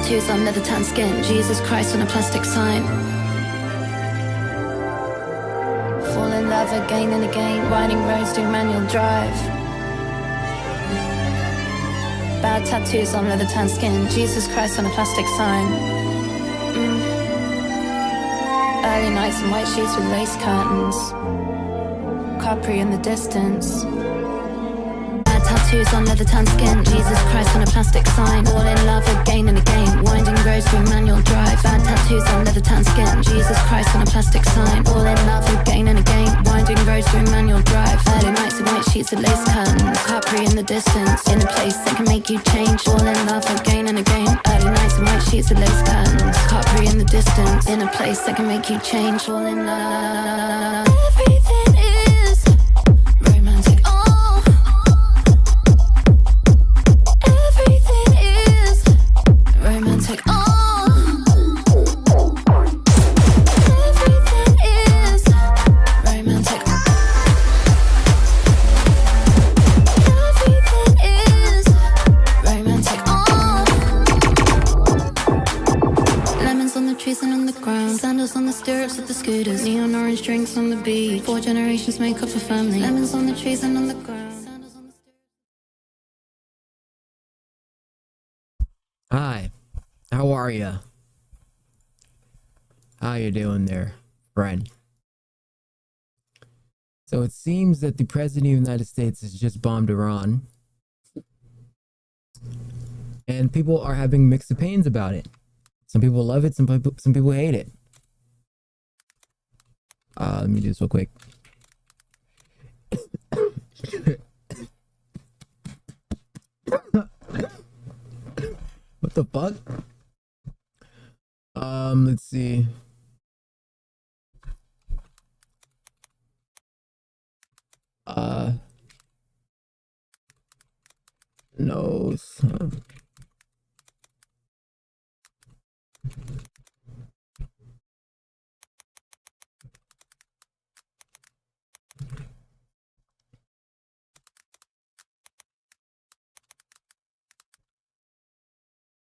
tattoos on leather tan skin. Jesus Christ on a plastic sign. Fall in love again and again. Riding roads doing manual drive. Bad tattoos on leather tan skin. Jesus Christ on a plastic sign. Early nights and white sheets with lace curtains. Capri in the distance. Bad tattoos on leather tan skin. Jesus Christ on a plastic sign. Fall in love again and again. Winding roads through manual drive. Bad tattoos on leather tan skin. Jesus Christ on a plastic sign. Fall in love again and again. Winding roads through manual drive. Early nights and white sheets with lace curtains. Capri in the distance. In a place that can make you change. Fall in love again and again. Early nights and white sheets with lace curtains. Capri in the distance. In a place that can make you change. Fall in love. Everything is romantic. Oh, everything is romantic. Oh, everything is romantic. Everything is romantic. Oh, lemons on the trees and on the ground. Sandals on the stirrups of the scooters. Neon orange drinks on the beach. 4 generations make up a family. Lemons on the trees and on the ground. Sandals on the Hi, how are ya? How you doing there, friend? So it seems that the President of the United States has just bombed Iran. And people are having mixed opinions about it. Some people love it, some people hate it. Let me do this real quick. What the fuck? Let's see. No.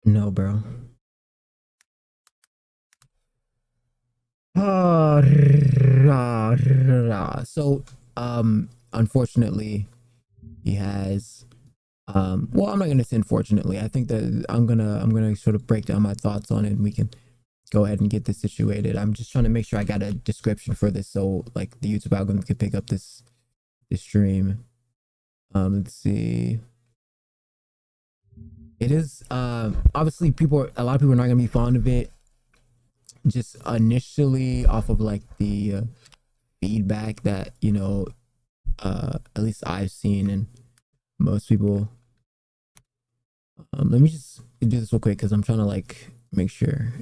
No, bro. So, unfortunately, he has, well, I'm not gonna say unfortunately. I think that I'm gonna sort of break down my thoughts on it, and we can go ahead and get this situated. I'm just trying to make sure I got a description for this, so like the YouTube algorithm can pick up this stream. Let's see. It is obviously a lot of people are not gonna be fond of it. Just initially off of like the feedback that, you know, at least I've seen, and most people. Let me just do this real quick because I'm trying to like make sure.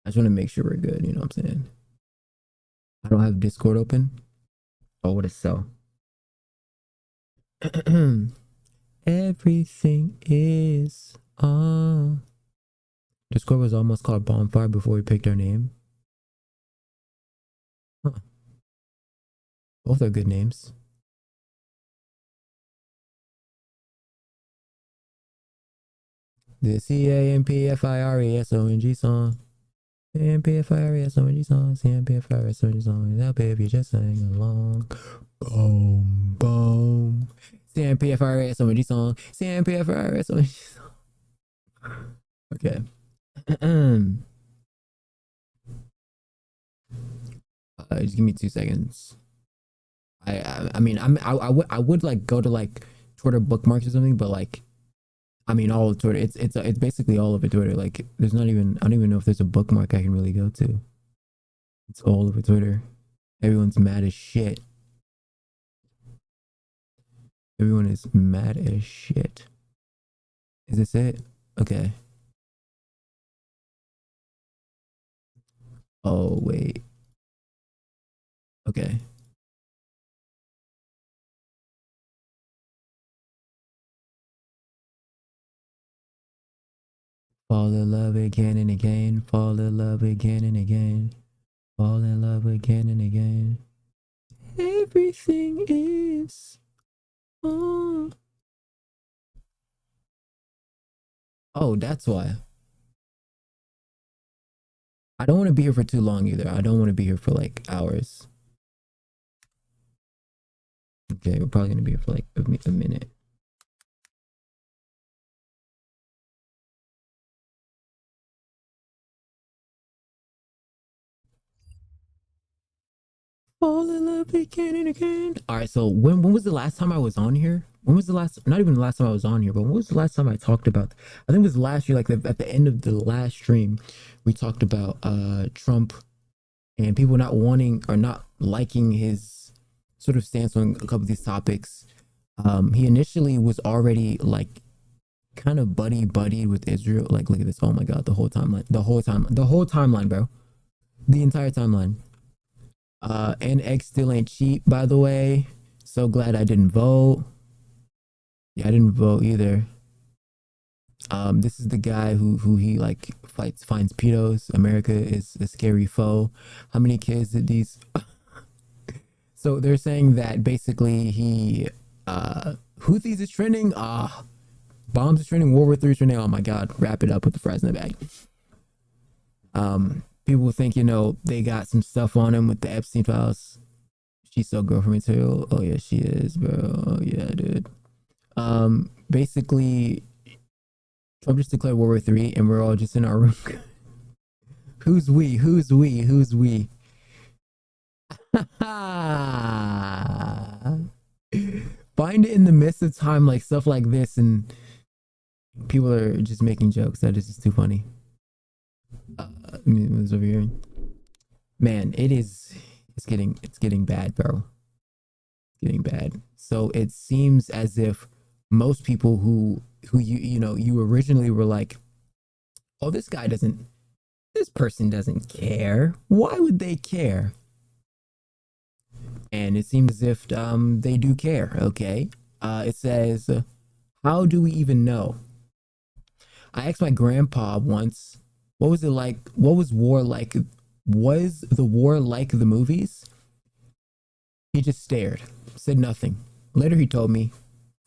I just want to make sure we're good, you know what I'm saying? I don't have Discord open. Oh, what a sell. Everything is on. Discord was almost called Bonfire before we picked our name. Huh. Both are good names. The CAMPFIRESONG song. CAMPFIRESONG song. CAMPFIRESONG song. Now, baby, just sing along. Boom, boom. CAMPFIRESONG song. CAMPFIRESONG song. Okay. Just give me 2 seconds. I mean, I would like go to like Twitter bookmarks or something, but like, I mean, all of Twitter, it's basically all over Twitter. Like, there's not even, I don't even know if there's a bookmark I can really go to. It's all over Twitter. Everyone's mad as shit. Everyone is mad as shit. Is this it? Okay. Oh, wait. Okay. Fall in love again and again. Fall in love again and again. Fall in love again and again. Everything is on. Oh, that's why. I don't want to be here for too long either. I don't want to be here for like hours. Okay, we're probably gonna be here for like a minute. Fall in love again and again. All right, so when was the last time I was on here? When was the last? Not even the last time I was on here, but when was the last time I talked about? I think it was last year, like at the end of the last stream, we talked about Trump and people not wanting or not liking his sort of stance on a couple of these topics. He initially was already like kind of buddy with Israel. Like, look at this. Oh my God, the whole timeline, the whole timeline, bro, the entire timeline. And eggs still ain't cheap, by the way. So glad I didn't vote. Yeah, I didn't vote either. This is the guy who he like finds pedos. America is a scary foe. How many kids did these? So they're saying that basically he Houthis is trending. Bombs is trending. World War III is trending. Oh my God! Wrap it up with the fries in the bag. People think, you know, they got some stuff on him with the Epstein files. She's so girlfriend material. Oh yeah, she is, bro. Oh yeah, dude. Basically, Trump just declared World War III, and we're all just in our room. Who's we? Who's we? Who's we? Find it in the midst of time, like stuff like this, and people are just making jokes. That is just too funny. Let me move this over here. Man, it's getting bad, bro. It's getting bad. So it seems as if most people who you originally were like, oh, this person doesn't care. Why would they care? And it seems as if they do care. Okay. It says, how do we even know? I asked my grandpa once, what was it like? What was war like? Was the war like the movies? He just stared, said nothing. Later he told me,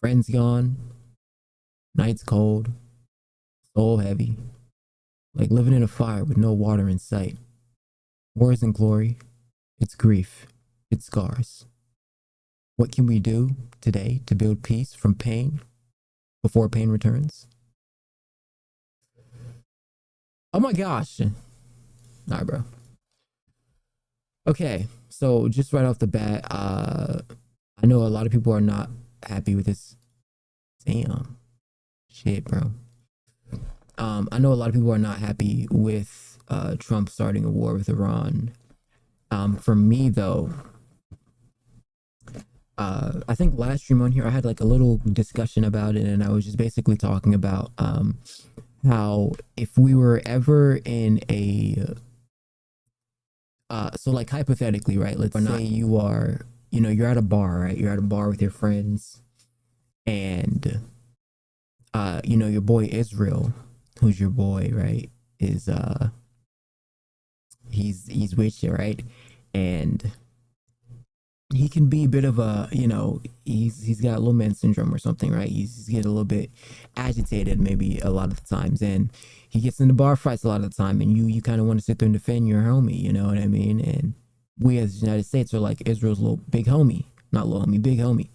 friends gone, nights cold, soul heavy, like living in a fire with no water in sight. War isn't glory, it's grief, it's scars. What can we do today to build peace from pain before pain returns? Oh my gosh. All right, bro. Okay, so just right off the bat, I know a lot of people are not happy with this. Damn. Shit, bro. I know a lot of people are not happy with Trump starting a war with Iran. For me, though, I think last stream on here, I had like a little discussion about it, and I was just basically talking about how if we were ever in a so like hypothetically, right, let's say you are, you know, you're at a bar, right, you're at a bar with your friends, and you know, your boy Israel, who's your boy, right, is he's with you, right, and he can be a bit of a, you know, he's got low man syndrome or something, right? He's getting a little bit agitated maybe a lot of the times, and he gets into bar fights a lot of the time, and you kind of want to sit there and defend your homie, you know what I mean? And we as the United States are like Israel's little big homie, not little homie, big homie.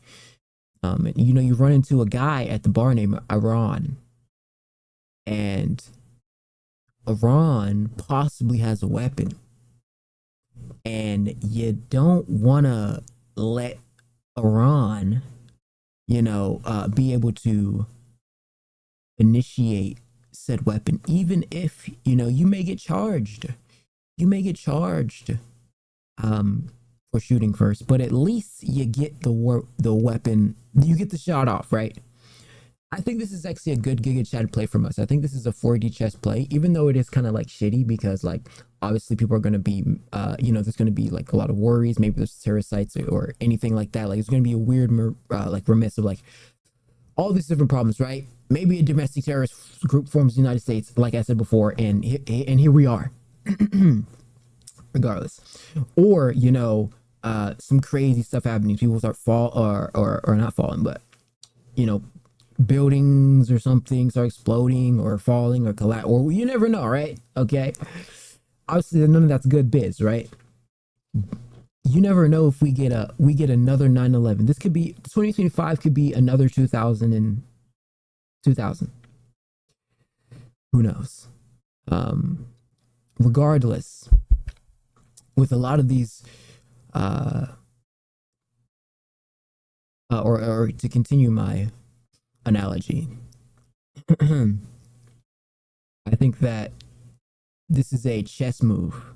And you know, you run into a guy at the bar named Iran, and Iran possibly has a weapon, and you don't want to let Iran, you know, be able to initiate said weapon, even if, you know, you may get charged. You may get charged for shooting first, but at least you get the weapon, you get the shot off, right? I think this is actually a good Giga Chad play from us. I think this is a 4D chess play, even though it is kind of like shitty because like obviously people are going to be, you know, there's going to be like a lot of worries. Maybe there's terrorist sites or anything like that. Like it's going to be a weird, like remiss of like all these different problems, right? Maybe a domestic terrorist group forms the United States, like I said before, and here we are, regardless. Or, you know, some crazy stuff happening. People start or not falling, but, you know, buildings or something start exploding or falling or collapse, or you never know, right? Okay. Obviously, none of that's good biz, right? You never know if we get another 9/11. This could be 2025, could be another 2000 and 2000. Who knows? Regardless, with a lot of these, or to continue my analogy, I think that this is a chess move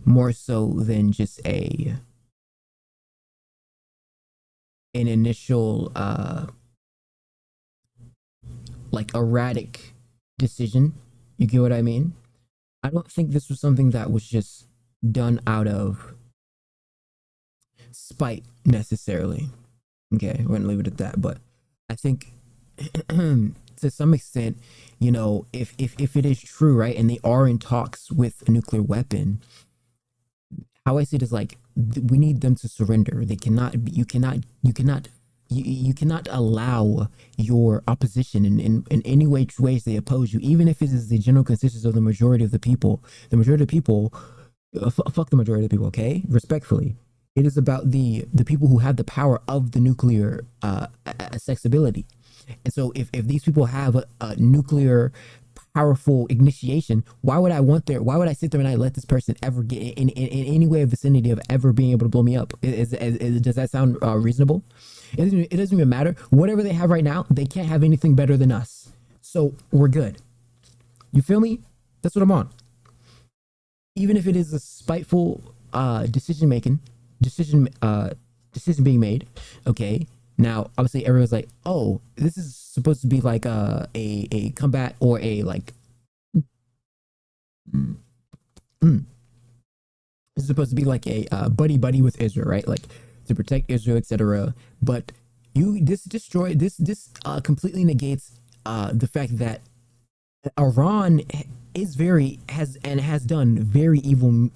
more so than just an initial like erratic decision. You get what I mean? I don't think this was something that was just done out of spite necessarily. Okay, we're gonna leave it at that. But I think to some extent, you know, if it is true, right, and they are in talks with a nuclear weapon, how I see it is like we need them to surrender. They cannot. You cannot allow your opposition in any ways they oppose you, even if it is the general consensus of the majority of the people. The majority of the people, fuck the majority of the people, okay? Respectfully. It is about the people who have the power of the nuclear accessibility. And so if these people have a nuclear powerful ignition, why would I sit there and I let this person ever get in any way of vicinity of ever being able to blow me up? Does that sound reasonable? It doesn't even matter. Whatever they have right now, they can't have anything better than us. So we're good. You feel me? That's what I'm on. Even if it is a spiteful decision being made, okay? Now, obviously, everyone's like, "Oh, this is supposed to be like a combat or a like." This is supposed to be like a buddy with Israel, right? Like to protect Israel, etc. But this completely negates the fact that Iran has done very evil,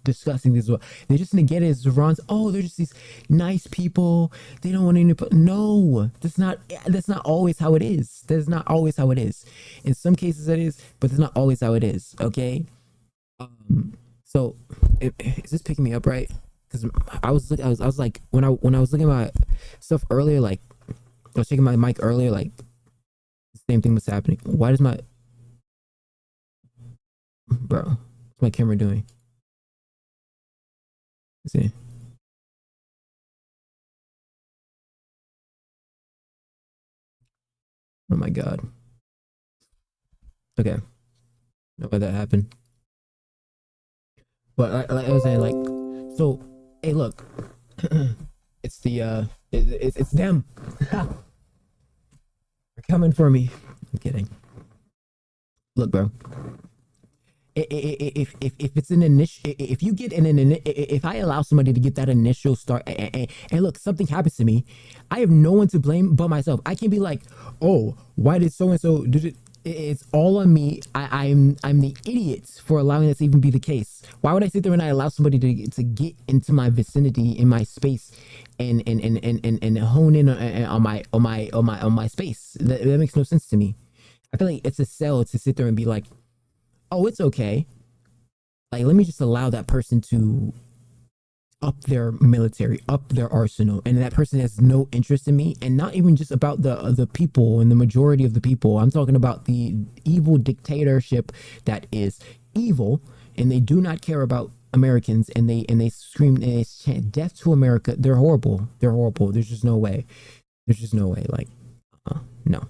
disgusting as well. They just negate it as Iran's. Oh, they're just these nice people. They don't want any. No, that's not always how it is. That's not always how it is. In some cases, it is, but that's not always how it is. Okay. So, is this picking me up right? Because I was like when I was looking at my stuff earlier, like I was checking my mic earlier, like the same thing was happening. Why does my what's my camera doing? Let's see. Oh my god. Okay. Know why that happened. But like I was saying, like, so hey, look, it's it's them. They're coming for me. I'm kidding. Look, bro. If it's an initial, if you get if I allow somebody to get that initial start, and look, something happens to me, I have no one to blame but myself. I can be like, oh, why did so and so do it? It's all on me. I'm the idiot for allowing that to even be the case. Why would I sit there and I allow somebody to get into my vicinity, in my space, and hone in on my space? That makes no sense to me. I feel like it's a sell to sit there and be like, oh, it's okay. Like, let me just allow that person to up their military, up their arsenal, and that person has no interest in me, and not even just about the people and the majority of the people. I'm talking about the evil dictatorship that is evil, and they do not care about Americans, and they scream and they chant death to America. They're horrible. They're horrible. There's just no way. There's just no way. Like, no.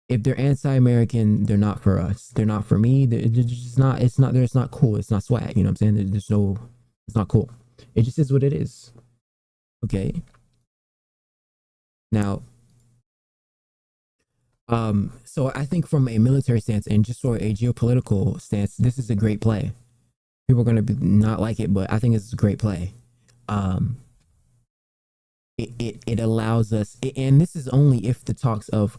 If they're anti-American, they're not for us. They're not for me. They're just not. It's not cool. It's not swag. You know what I'm saying? There's no. It's not cool. It just is what it is. Okay. Now, so I think from a military stance and just sort of a geopolitical stance, this is a great play. People are gonna not like it, but I think it's a great play. It allows us, and this is only if the talks of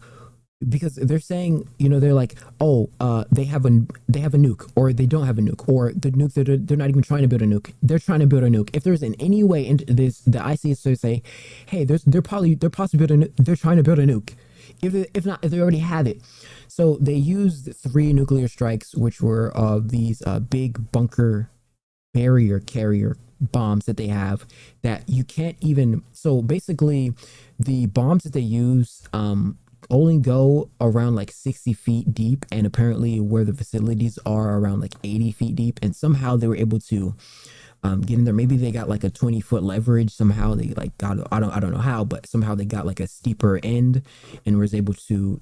because they're saying, they're like, oh, they have a nuke, or they don't have a nuke, or the nuke that they're not even trying to build a nuke. They're trying to build a nuke. If there's in any way into this, the ICS say, hey, they're possibly building, they're trying to build a nuke. If not, if they already have it. So they used 3 nuclear strikes, which were these big bunker barrier carrier bombs that they have that you can't even. So basically, the bombs that they use only go around like 60 feet deep, and apparently where the facilities are around like 80 feet deep, and somehow they were able to get in there. Maybe they got like a 20-foot leverage. Somehow they like got, I don't know how, but somehow they got like a steeper end and was able to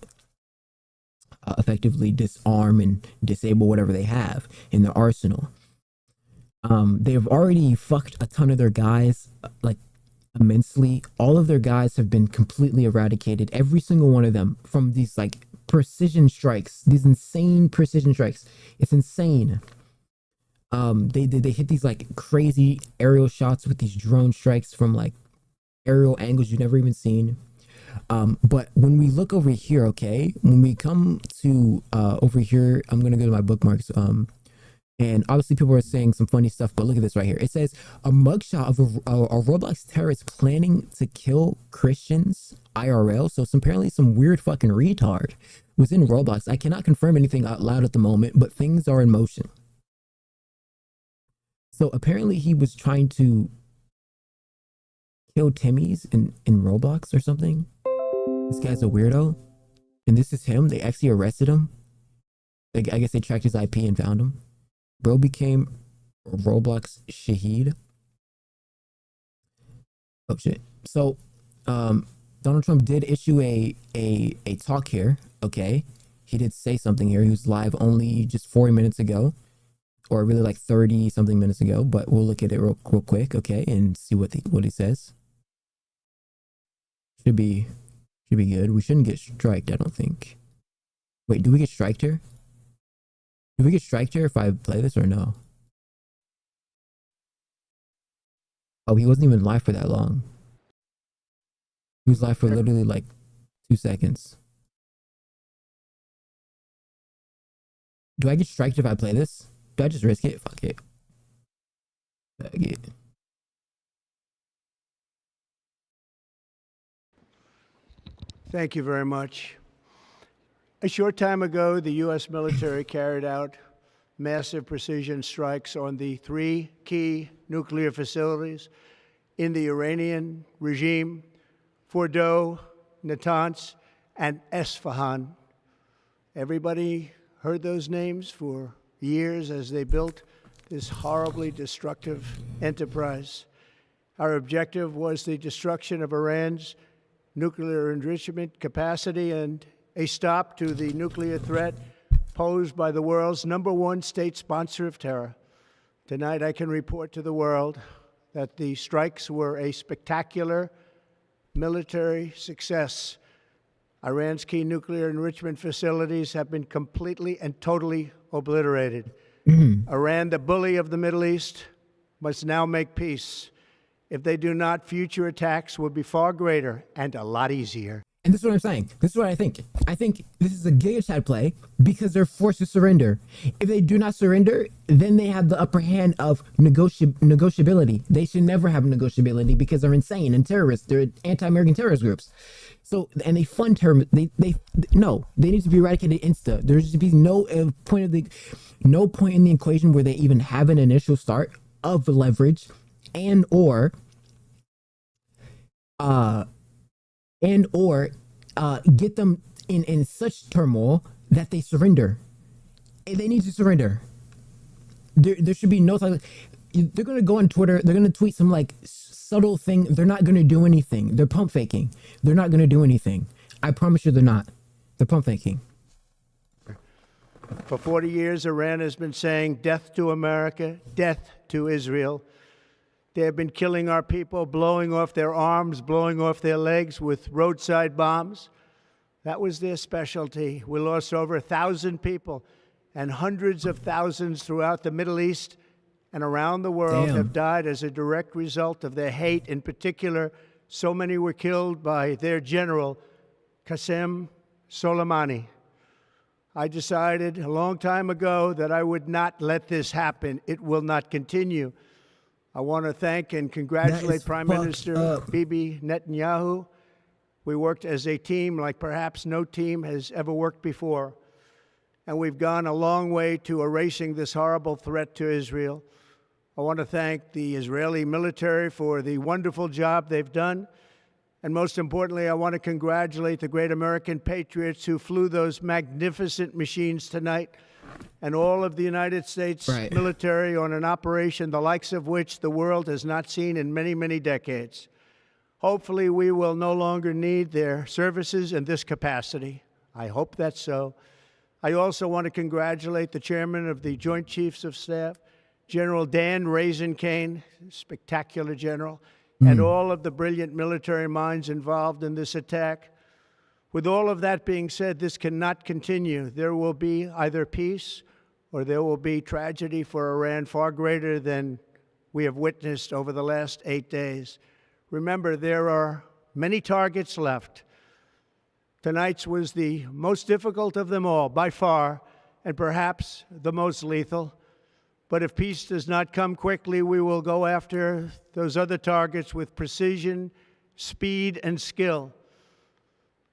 effectively disarm and disable whatever they have in their arsenal. They've already fucked a ton of their guys, like immensely. All of their guys have been completely eradicated. Every single one of them, from these like precision strikes, these insane precision strikes. It's insane. They hit these like crazy aerial shots with these drone strikes from like aerial angles you've never even seen. But when we look over here, okay, when we come to over here, I'm gonna go to my bookmarks. And obviously people are saying some funny stuff, but look at this right here. It says a mugshot of a Roblox terrorist planning to kill Christians IRL. So apparently some weird fucking retard was in Roblox. I cannot confirm anything out loud at the moment, but things are in motion. So apparently he was trying to kill Timmy's in Roblox or something. This guy's a weirdo. And this is him. They actually arrested him. I guess they tracked his IP and found him. Bro became Roblox Shaheed. Oh shit. So Donald Trump did issue a talk here. Okay. He did say something here. He was live only just 40 minutes ago. Or really like 30 something minutes ago. But we'll look at it real quick, okay, and see what he says. Should be good. We shouldn't get striked, I don't think. Wait, do we get striked here? Do we get striked here if I play this or no? Oh, he wasn't even live for that long. He was live for literally like 2 seconds. Do I get striked if I play this? Do I just risk it? Fuck it. Fuck it. Thank you very much. A short time ago, the U.S. military carried out massive precision strikes on the 3 key nuclear facilities in the Iranian regime: Fordow, Natanz, and Esfahan. Everybody heard those names for years as they built this horribly destructive enterprise. Our objective was the destruction of Iran's nuclear enrichment capacity and a stop to the nuclear threat posed by the world's #1 state sponsor of terror. Tonight, I can report to the world that the strikes were a spectacular military success. Iran's key nuclear enrichment facilities have been completely and totally obliterated. Iran, the bully of the Middle East, must now make peace. If they do not, future attacks will be far greater and a lot easier. And this is what I'm saying. This is what I think. I think this is a Giga Chad play because they're forced to surrender. If they do not surrender, then they have the upper hand of negotiability. They should never have negotiability because they're insane and terrorists. They're anti-American terrorist groups. So, and they fund terror. They need to be eradicated insta. There should be no point in the equation where they even have an initial start of leverage and or get them in such turmoil that they surrender. They need to surrender. There should be no time. They're gonna go on Twitter. They're gonna tweet some like subtle thing. They're not gonna do anything. They're pump faking. They're not gonna do anything. I promise you, they're not. They're pump faking. For 40 years, Iran has been saying death to America, death to Israel. They have been killing our people, blowing off their arms, blowing off their legs with roadside bombs. That was their specialty. We lost over 1,000 people, and hundreds of thousands throughout the Middle East and around the world have died as a direct result of their hate. In particular, so many were killed by their general, Qasem Soleimani. I decided a long time ago that I would not let this happen. It will not continue. I want to thank and congratulate Prime Minister Bibi Netanyahu. We worked as a team like perhaps no team has ever worked before. And we've gone a long way to erasing this horrible threat to Israel. I want to thank the Israeli military for the wonderful job they've done. And most importantly, I want to congratulate the great American patriots who flew those magnificent machines tonight, and all of the United States military on an operation the likes of which the world has not seen in many, many decades. Hopefully, we will no longer need their services in this capacity. I hope that's so. I also want to congratulate the chairman of the Joint Chiefs of Staff, General Dan Raisin-Kane, spectacular general, and all of the brilliant military minds involved in this attack. With all of that being said, this cannot continue. There will be either peace or there will be tragedy for Iran far greater than we have witnessed over the last 8 days. Remember, there are many targets left. Tonight's was the most difficult of them all, by far, and perhaps the most lethal. But if peace does not come quickly, we will go after those other targets with precision, speed, and skill.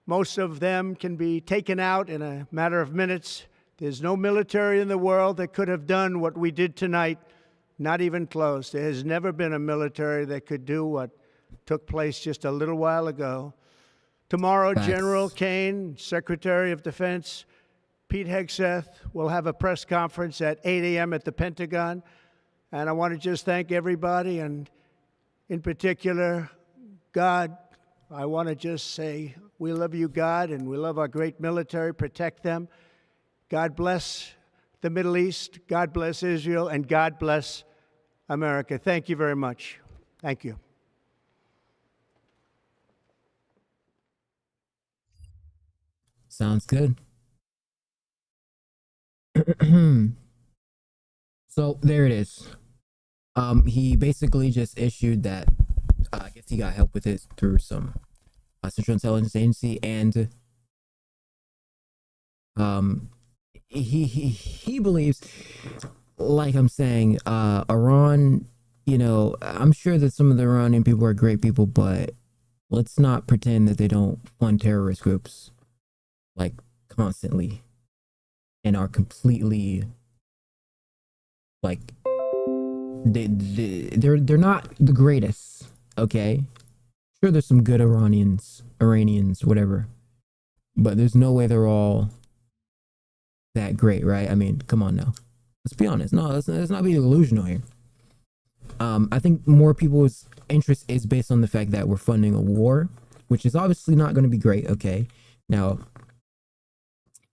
Most of them can be taken out in a matter of minutes. There's no military in the world that could have done what we did tonight, not even close. There has never been a military that could do what took place just a little while ago. Tomorrow, General Kane, Secretary of Defense, Pete Hegseth will have a press conference at 8 a.m. at the Pentagon. And I want to just thank everybody, and in particular, God. I want to just say, we love you, God, and we love our great military. Protect them. God bless the Middle East. God bless Israel. And God bless America. Thank you very much. Thank you. Sounds good. So there it is. He basically just issued that I guess he got help with it through some Central Intelligence Agency, and he believes, like I'm saying, Iran, you know, I'm sure that some of the Iranian people are great people, but let's not pretend that they don't fund terrorist groups like constantly and are completely like they're not the greatest. Okay, sure, there's some good Iranians, whatever, but there's no way they're all that great, right? I mean, come on now, let's be honest. No, let's not be delusional here. I think more people's interest is based on the fact that we're funding a war, which is obviously not going to be great. Okay, now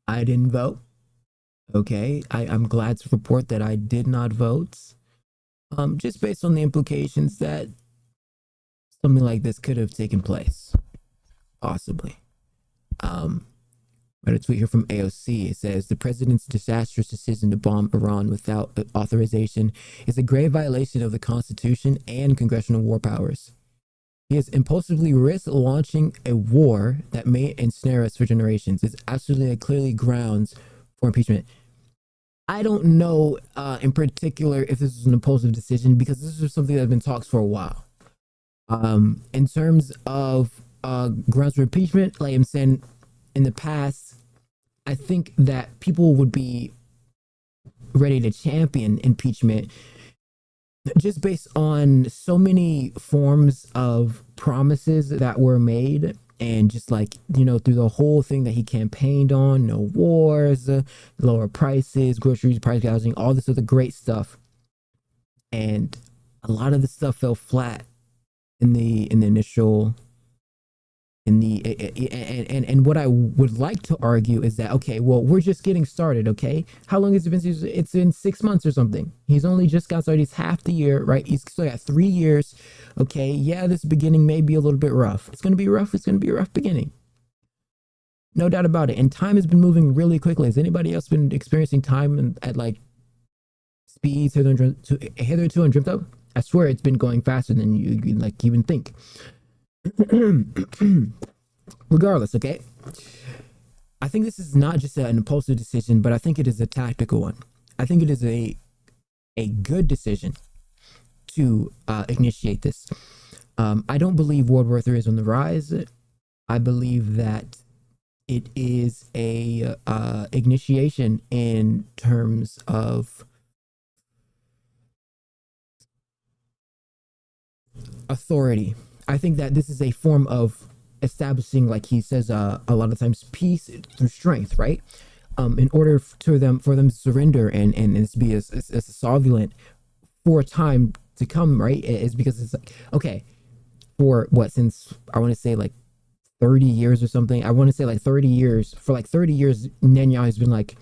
I didn't vote. Okay, I'm glad to report that I did not vote. Just based on the implications that something like this could have taken place, possibly. I had a tweet here from AOC. It says, the president's disastrous decision to bomb Iran without authorization is a grave violation of the Constitution and congressional war powers. He has impulsively risked launching a war that may ensnare us for generations. It's absolutely and clearly grounds for impeachment. I don't know in particular if this was an impulsive decision, because this is something that's been talks for a while. In terms of grounds for impeachment, like I'm saying, in the past, I think that people would be ready to champion impeachment just based on so many forms of promises that were made, and just like, you know, through the whole thing that he campaigned on, no wars, lower prices, groceries, price gouging, all this other great stuff. And a lot of the stuff fell flat in the initial and what I would like to argue is that, okay, well, we're just getting started. Okay, how long has it been? It's been 6 months or something. He's only just got started. He's half the year, right? He's still got 3 years. Okay, yeah, this beginning may be a little bit rough. It's going to be rough. It's going to be a rough beginning, no doubt about it. And time has been moving really quickly. Has anybody else been experiencing time at like speeds hitherto and drift up? I swear it's been going faster than you like even think. Regardless, okay, I think this is not just an impulsive decision, but I think it is a tactical one. I think it is a good decision to initiate this. I don't believe World War III is on the rise. I believe that it is a initiation in terms of authority. I think that this is a form of establishing, like he says, a lot of times, peace through strength, right? In order for them to surrender and to be as solvent for a time to come, right? It's because it's like, okay, for what, since I want to say like 30 years or something, I want to say like 30 years, for like 30 years, Netanyahu has been like,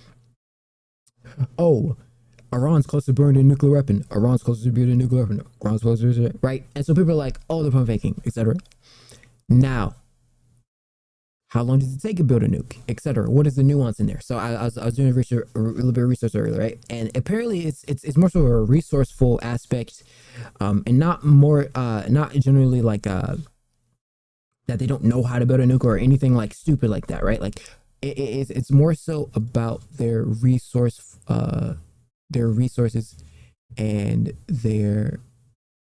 oh, Iran's close to burning a nuclear weapon. Iran's close to building a nuclear weapon. Iran's close to, right? And so people are like, oh, they're pump faking, etc. Now, how long does it take to build a nuke, etc.? What is the nuance in there? So I was doing research, a little bit of research earlier, right? And apparently it's more so a resourceful aspect, and not generally like that they don't know how to build a nuke or anything like stupid like that, right? Like it's more so about their resources and their.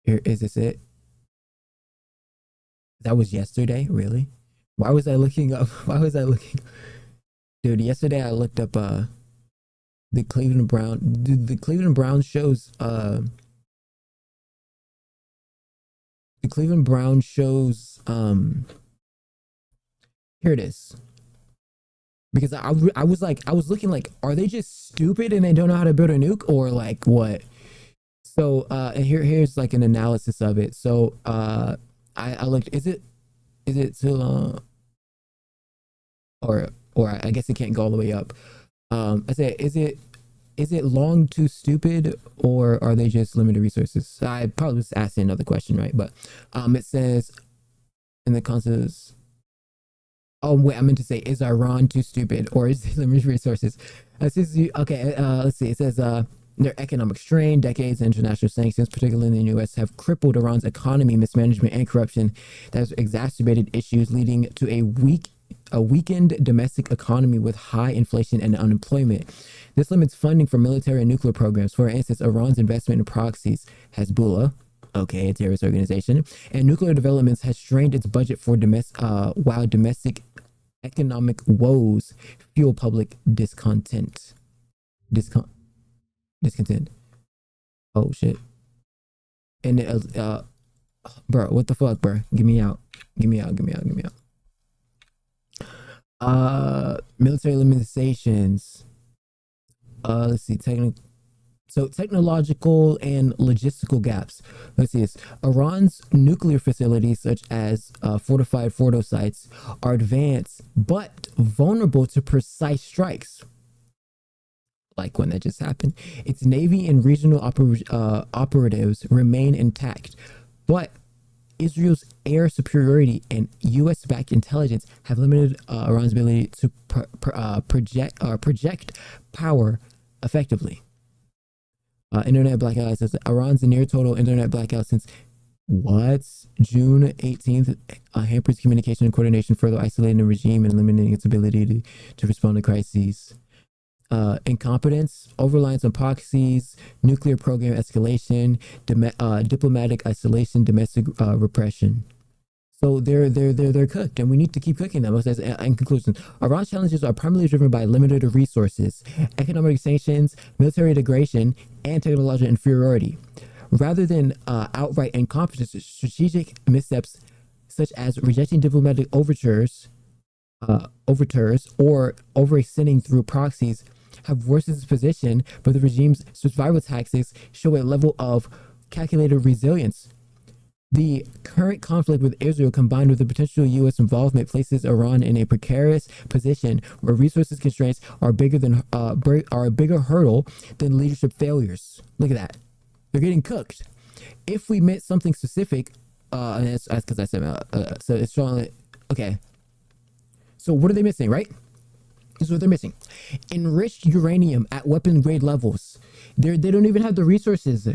Here, is this it? That was yesterday, really? Why was I looking? Dude, yesterday I looked up the Cleveland Brown. Dude, the Cleveland Browns shows the Cleveland Browns shows here it is. Because I was looking like, are they just stupid and they don't know how to build a nuke, or like what? So and here's like an analysis of it. So I looked, is it too long? Or I guess it can't go all the way up. I say, is it long too stupid, or are they just limited resources? So I probably was asking another question, right? But it says in the consensus. Oh wait, I meant to say, is Iran too stupid, or is it limited resources? Okay, let's see. It says their economic strain, decades of international sanctions, particularly in the U.S., have crippled Iran's economy, mismanagement, and corruption that has exacerbated issues, leading to a weakened domestic economy with high inflation and unemployment. This limits funding for military and nuclear programs. For instance, Iran's investment in proxies, Hezbollah, okay, a terrorist organization, and nuclear developments has strained its budget for while domestic economic woes fuel public discontent. Discontent. Oh shit. And bro, what the fuck, bro? Give me out. Military limitations. Let's see, technological and logistical gaps. Let's see this. Iran's nuclear facilities, such as fortified Fordo sites, are advanced but vulnerable to precise strikes, like when that just happened. Its navy and regional operatives remain intact, but Israel's air superiority and U.S.-backed intelligence have limited Iran's ability to project power effectively. Internet blackout says Iran's near total internet blackout since June 18th hampers communication and coordination, further isolating the regime and limiting its ability to respond to crises. Incompetence, over-reliance on proxies, nuclear program escalation, diplomatic isolation, domestic repression. So they're cooked, and we need to keep cooking them. It says, in conclusion, Iran's challenges are primarily driven by limited resources, economic sanctions, military integration, and technological inferiority. Rather than outright incompetence, strategic missteps such as rejecting diplomatic overtures or overextending through proxies have worsened its position, but the regime's survival tactics show a level of calculated resilience. The current conflict with Israel, combined with the potential U.S. involvement, places Iran in a precarious position where resources constraints are a bigger hurdle than leadership failures. Look at that. They're getting cooked. If we meant something specific, and that's because I said, so it's showing, okay. So what are they missing, right? This is what they're missing. Enriched uranium at weapon grade levels. They don't even have the resources.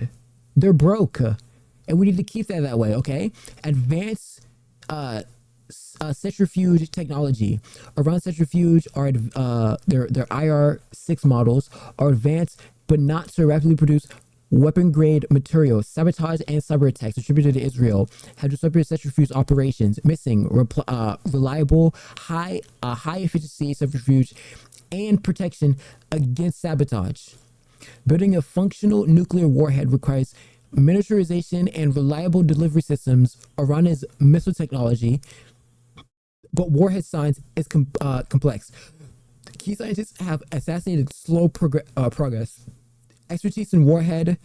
They're broke. And we need to keep that way, okay? Advanced centrifuge technology. Iran centrifuge are their IR-6 models are advanced but not to rapidly produce weapon-grade materials. Sabotage and cyber attacks attributed to Israel have disrupted centrifuge operations, missing reliable, high-efficiency centrifuge and protection against sabotage. Building a functional nuclear warhead requires miniaturization and reliable delivery systems. Iran's missile technology, but warhead science is complex. Key scientists have assassinated slow progress. Expertise in warhead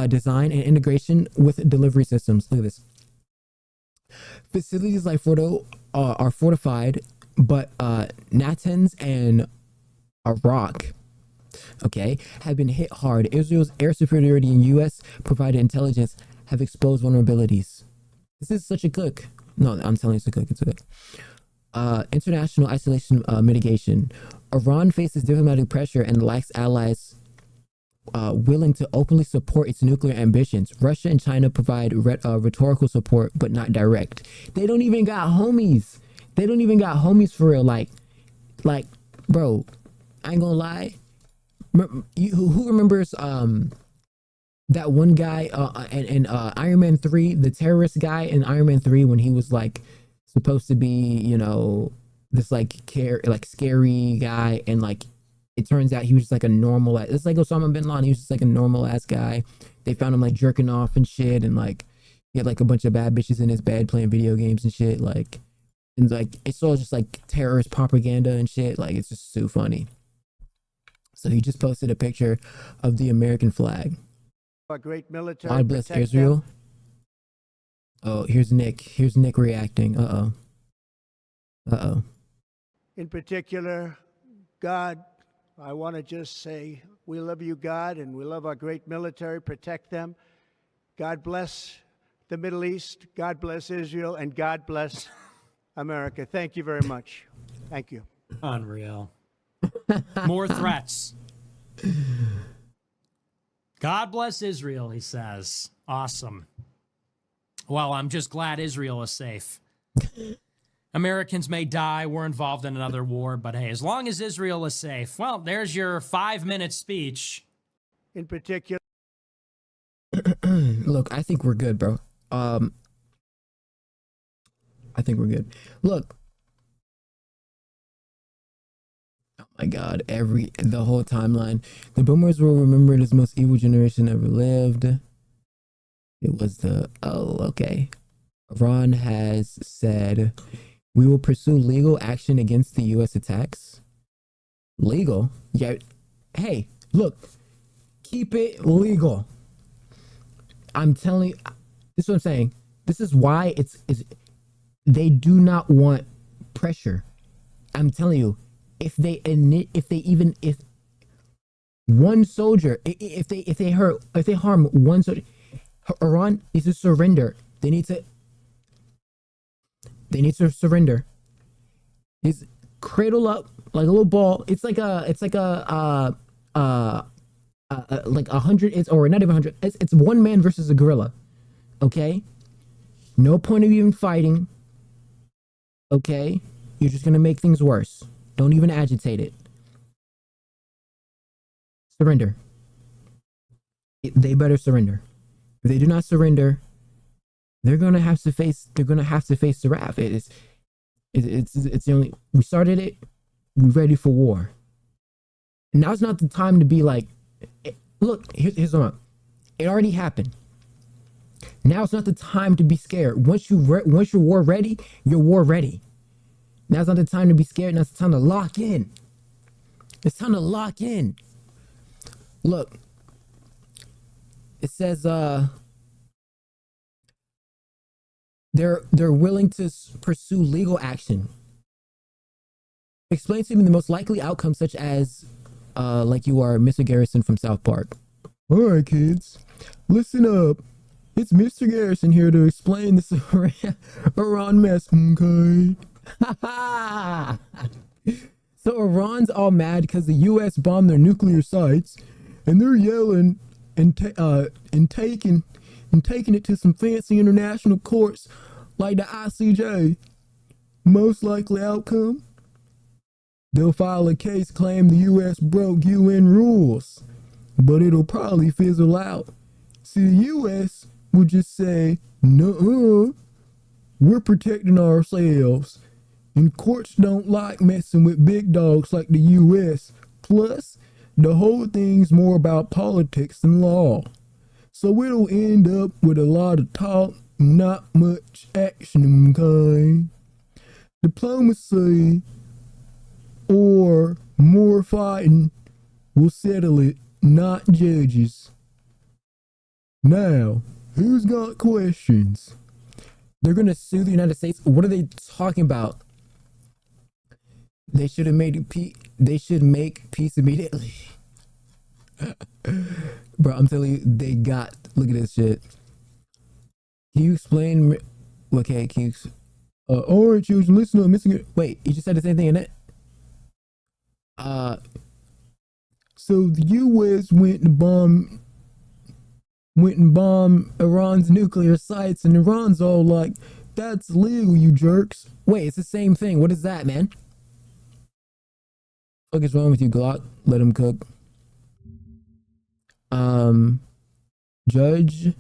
design and integration with delivery systems. Look at this. Facilities like Fordo are fortified, but Natanz and Iraq, okay, have been hit hard. Israel's air superiority and U.S. provided intelligence have exposed vulnerabilities. This is such a cook. No, I'm telling you, it's a cook. It's a cook. International isolation mitigation. Iran faces diplomatic pressure and lacks allies willing to openly support its nuclear ambitions. Russia and China provide rhetorical support, but not direct. They don't even got homies. They don't even got homies for real. Like, bro, I ain't gonna lie. Who remembers that one guy in Iron Man 3, the terrorist guy in Iron Man 3, when he was like supposed to be, you know, this like scary guy, and like it turns out he was just like a normal, it's like Osama bin Laden. He was just like a normal ass guy. They found him like jerking off and shit, and like he had like a bunch of bad bitches in his bed playing video games and shit. Like, and like it's all just like terrorist propaganda and shit. Like, it's just so funny. So he just posted a picture of the American flag. Our great military. God bless Israel. Them. Oh, here's Nick. Here's Nick reacting. In particular, God, I want to just say we love you, God, and we love our great military. Protect them. God bless the Middle East. God bless Israel, and God bless America. Thank you very much. Thank you. Unreal. More threats. God bless Israel, he says. Awesome. Well, I'm just glad Israel is safe. Americans may die. We're involved in another war. But hey, as long as Israel is safe, well, there's your 5-minute speech. In particular. Look, I think we're good, bro. I think we're good. Look. Oh my God, the whole timeline. The boomers were remembered as most evil generation ever lived. It was okay. Iran has said, we will pursue legal action against the U.S. attacks. Legal? Yeah. Hey, look, keep it legal. I'm telling you, this is what I'm saying. This is why they do not want pressure. I'm telling you, if one soldier, if they harm one soldier, Iran needs to surrender. They need to surrender. It's cradle up like a little ball. It's like a 100. Or not even 100. It's one man versus a gorilla. Okay, no point of even fighting. Okay, you're just gonna make things worse. Don't even agitate it. Surrender. They better surrender. If they do not surrender, they're gonna have to face the wrath. It's the only, we started it. We're ready for war. Now's not the time to be like, look, here's what it already happened. Now's not the time to be scared. Once you're war ready, you're war ready. Now's not the time to be scared. Now's the time to lock in. It's time to lock in. Look, it says they're willing to pursue legal action. Explain to me the most likely outcome, such as like you are Mr. Garrison from South Park. All right, kids, listen up. It's Mr. Garrison here to explain this Iran mess. Okay. So Iran's all mad because the U.S. bombed their nuclear sites, and they're yelling and taking it to some fancy international courts like the ICJ. most likely outcome? They'll file a case claiming the US broke UN rules, but it'll probably fizzle out. See, the US will just say, "Nuh-uh, we're protecting ourselves." And courts don't like messing with big dogs like the US. Plus, the whole thing's more about politics than law. So it'll end up with a lot of talk, not much action, okay? Diplomacy or more fighting will settle it, not judges. Now, who's got questions? They're gonna sue the United States? What are they talking about? They should have made peace. They should make peace immediately. Bro, I'm telling you, they got. Look at this shit. Can you explain? Okay, can you? Orange, you listen to a missing. Wait, you just said the same thing in it. So the U.S. went and bombed Iran's nuclear sites, and Iran's all like, "That's legal, you jerks." Wait, it's the same thing. What is that, man? What is wrong with you, Glock? Let him cook. Judge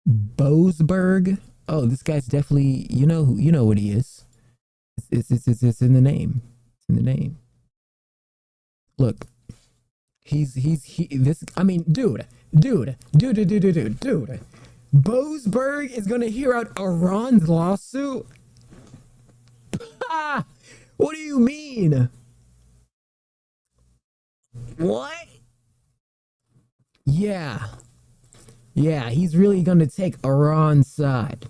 Boasberg. Oh, this guy's definitely, you know what he is. It's in the name. It's in the name. Look, this. I mean, dude. Boasberg is gonna hear out Iran's lawsuit. What do you mean? What? Yeah, he's really gonna take Iran's side.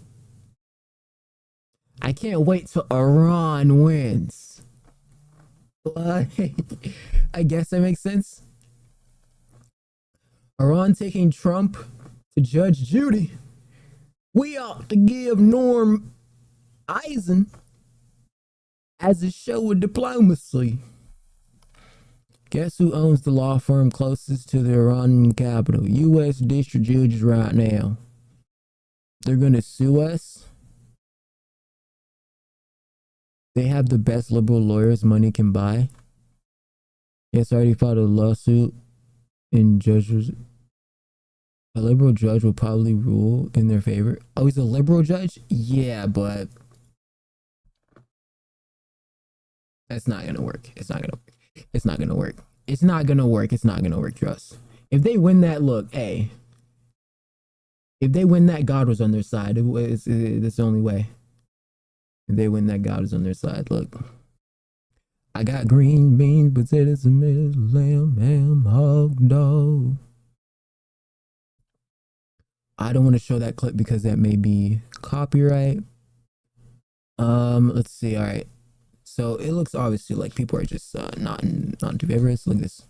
I can't wait till Iran wins. Like, I guess that makes sense. Iran taking Trump to Judge Judy. We ought to give Norm Eisen as a show of diplomacy. Guess who owns the law firm closest to the Iranian capital? U.S. district judges right now. They're gonna sue us. They have the best liberal lawyers money can buy. Yes, I already filed a lawsuit and judges. A liberal judge will probably rule in their favor. Oh, he's a liberal judge? Yeah, but that's not gonna work. It's not gonna work. It's not gonna work. It's not gonna work. It's not gonna work, trust. If they win that, look, hey. If they win that, God was on their side. It's the only way. If they win that, God is on their side. Look. I got green beans, potatoes, tomatoes, lamb, ham, hog, dog. I don't want to show that clip because that may be copyright. Let's see. All right. So it looks obviously like people are just not too vigorous. Look at this.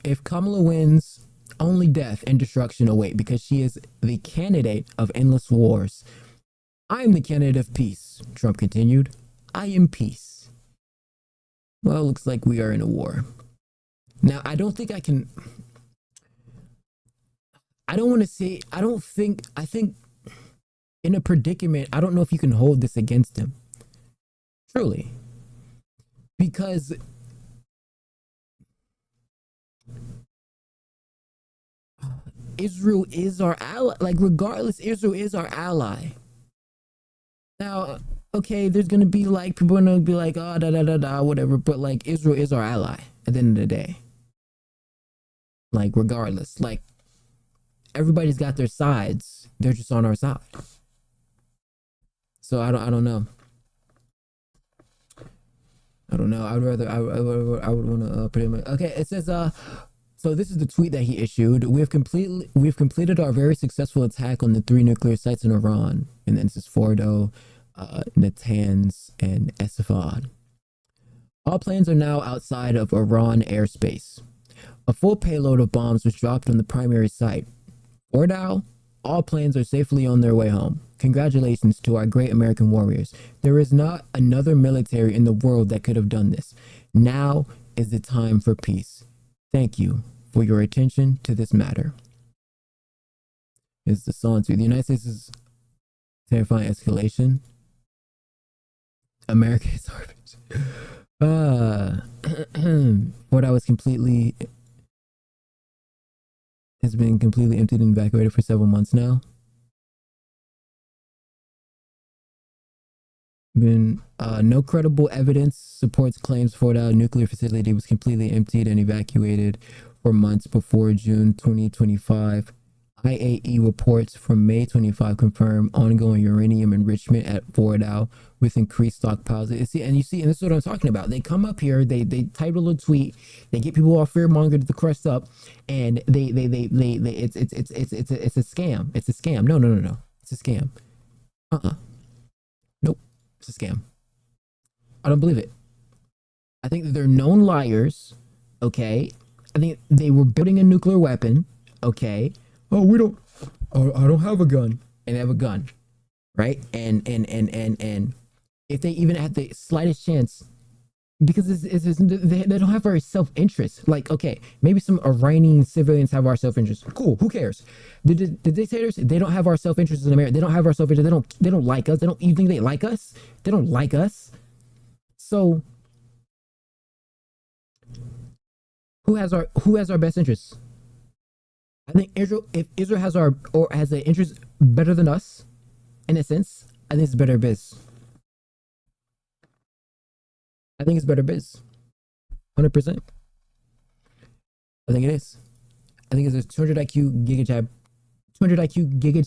If Kamala wins, only death and destruction await because she is the candidate of endless wars. I am the candidate of peace, Trump continued. I am peace. Well, looks like we are in a war. Now, I don't think I can... I think in a predicament, I don't know if you can hold this against him. Truly. Because Israel is our ally. Like, regardless, Israel is our ally. Now, okay, there's gonna be like, people are gonna be like, oh, whatever, but like, Israel is our ally at the end of the day. Like, regardless, like, everybody's got their sides. They're just on our side. So I don't know. I don't know. I would want to put him. Okay, it says so this is the tweet that he issued. We've completed our very successful attack on the 3 nuclear sites in Iran, and then this is Fordo, Natanz, and Esfahani. All planes are now outside of Iran airspace. A full payload of bombs was dropped on the primary site. Fordo, all planes are safely on their way home. Congratulations to our great American warriors. There is not another military in the world that could have done this. Now is the time for peace. Thank you for your attention to this matter. It's the song too. The United States is terrifying escalation. America is garbage. Fort House has been completely emptied and evacuated for several months now. No credible evidence supports claims Fort House nuclear facility was completely emptied and evacuated for months before June 2025. IAE reports from May 25 confirm ongoing uranium enrichment at Fort House with increased stockpiles. And this is what I'm talking about. They come up here, they type a little tweet, they get people all fear-mongered to crust up, and it's a scam. It's a scam. No. It's a scam. Nope. It's a scam. I don't believe it. I think that they're known liars. Okay. I think they were building a nuclear weapon. Okay. Oh, I don't have a gun. And they have a gun. Right? And if they even had the slightest chance, because they don't have our self-interest. Like, okay, maybe some Iranian civilians have our self-interest. Cool, who cares? The dictators, they don't have our self-interest in America. They don't have our self-interest. They don't like us. You think they like us? They don't like us. So who has our best interests? I think if Israel has an interest better than us, in a sense, I think it's better biz. I think it's better biz. 100%. I think it is. I think it's a 200 IQ giga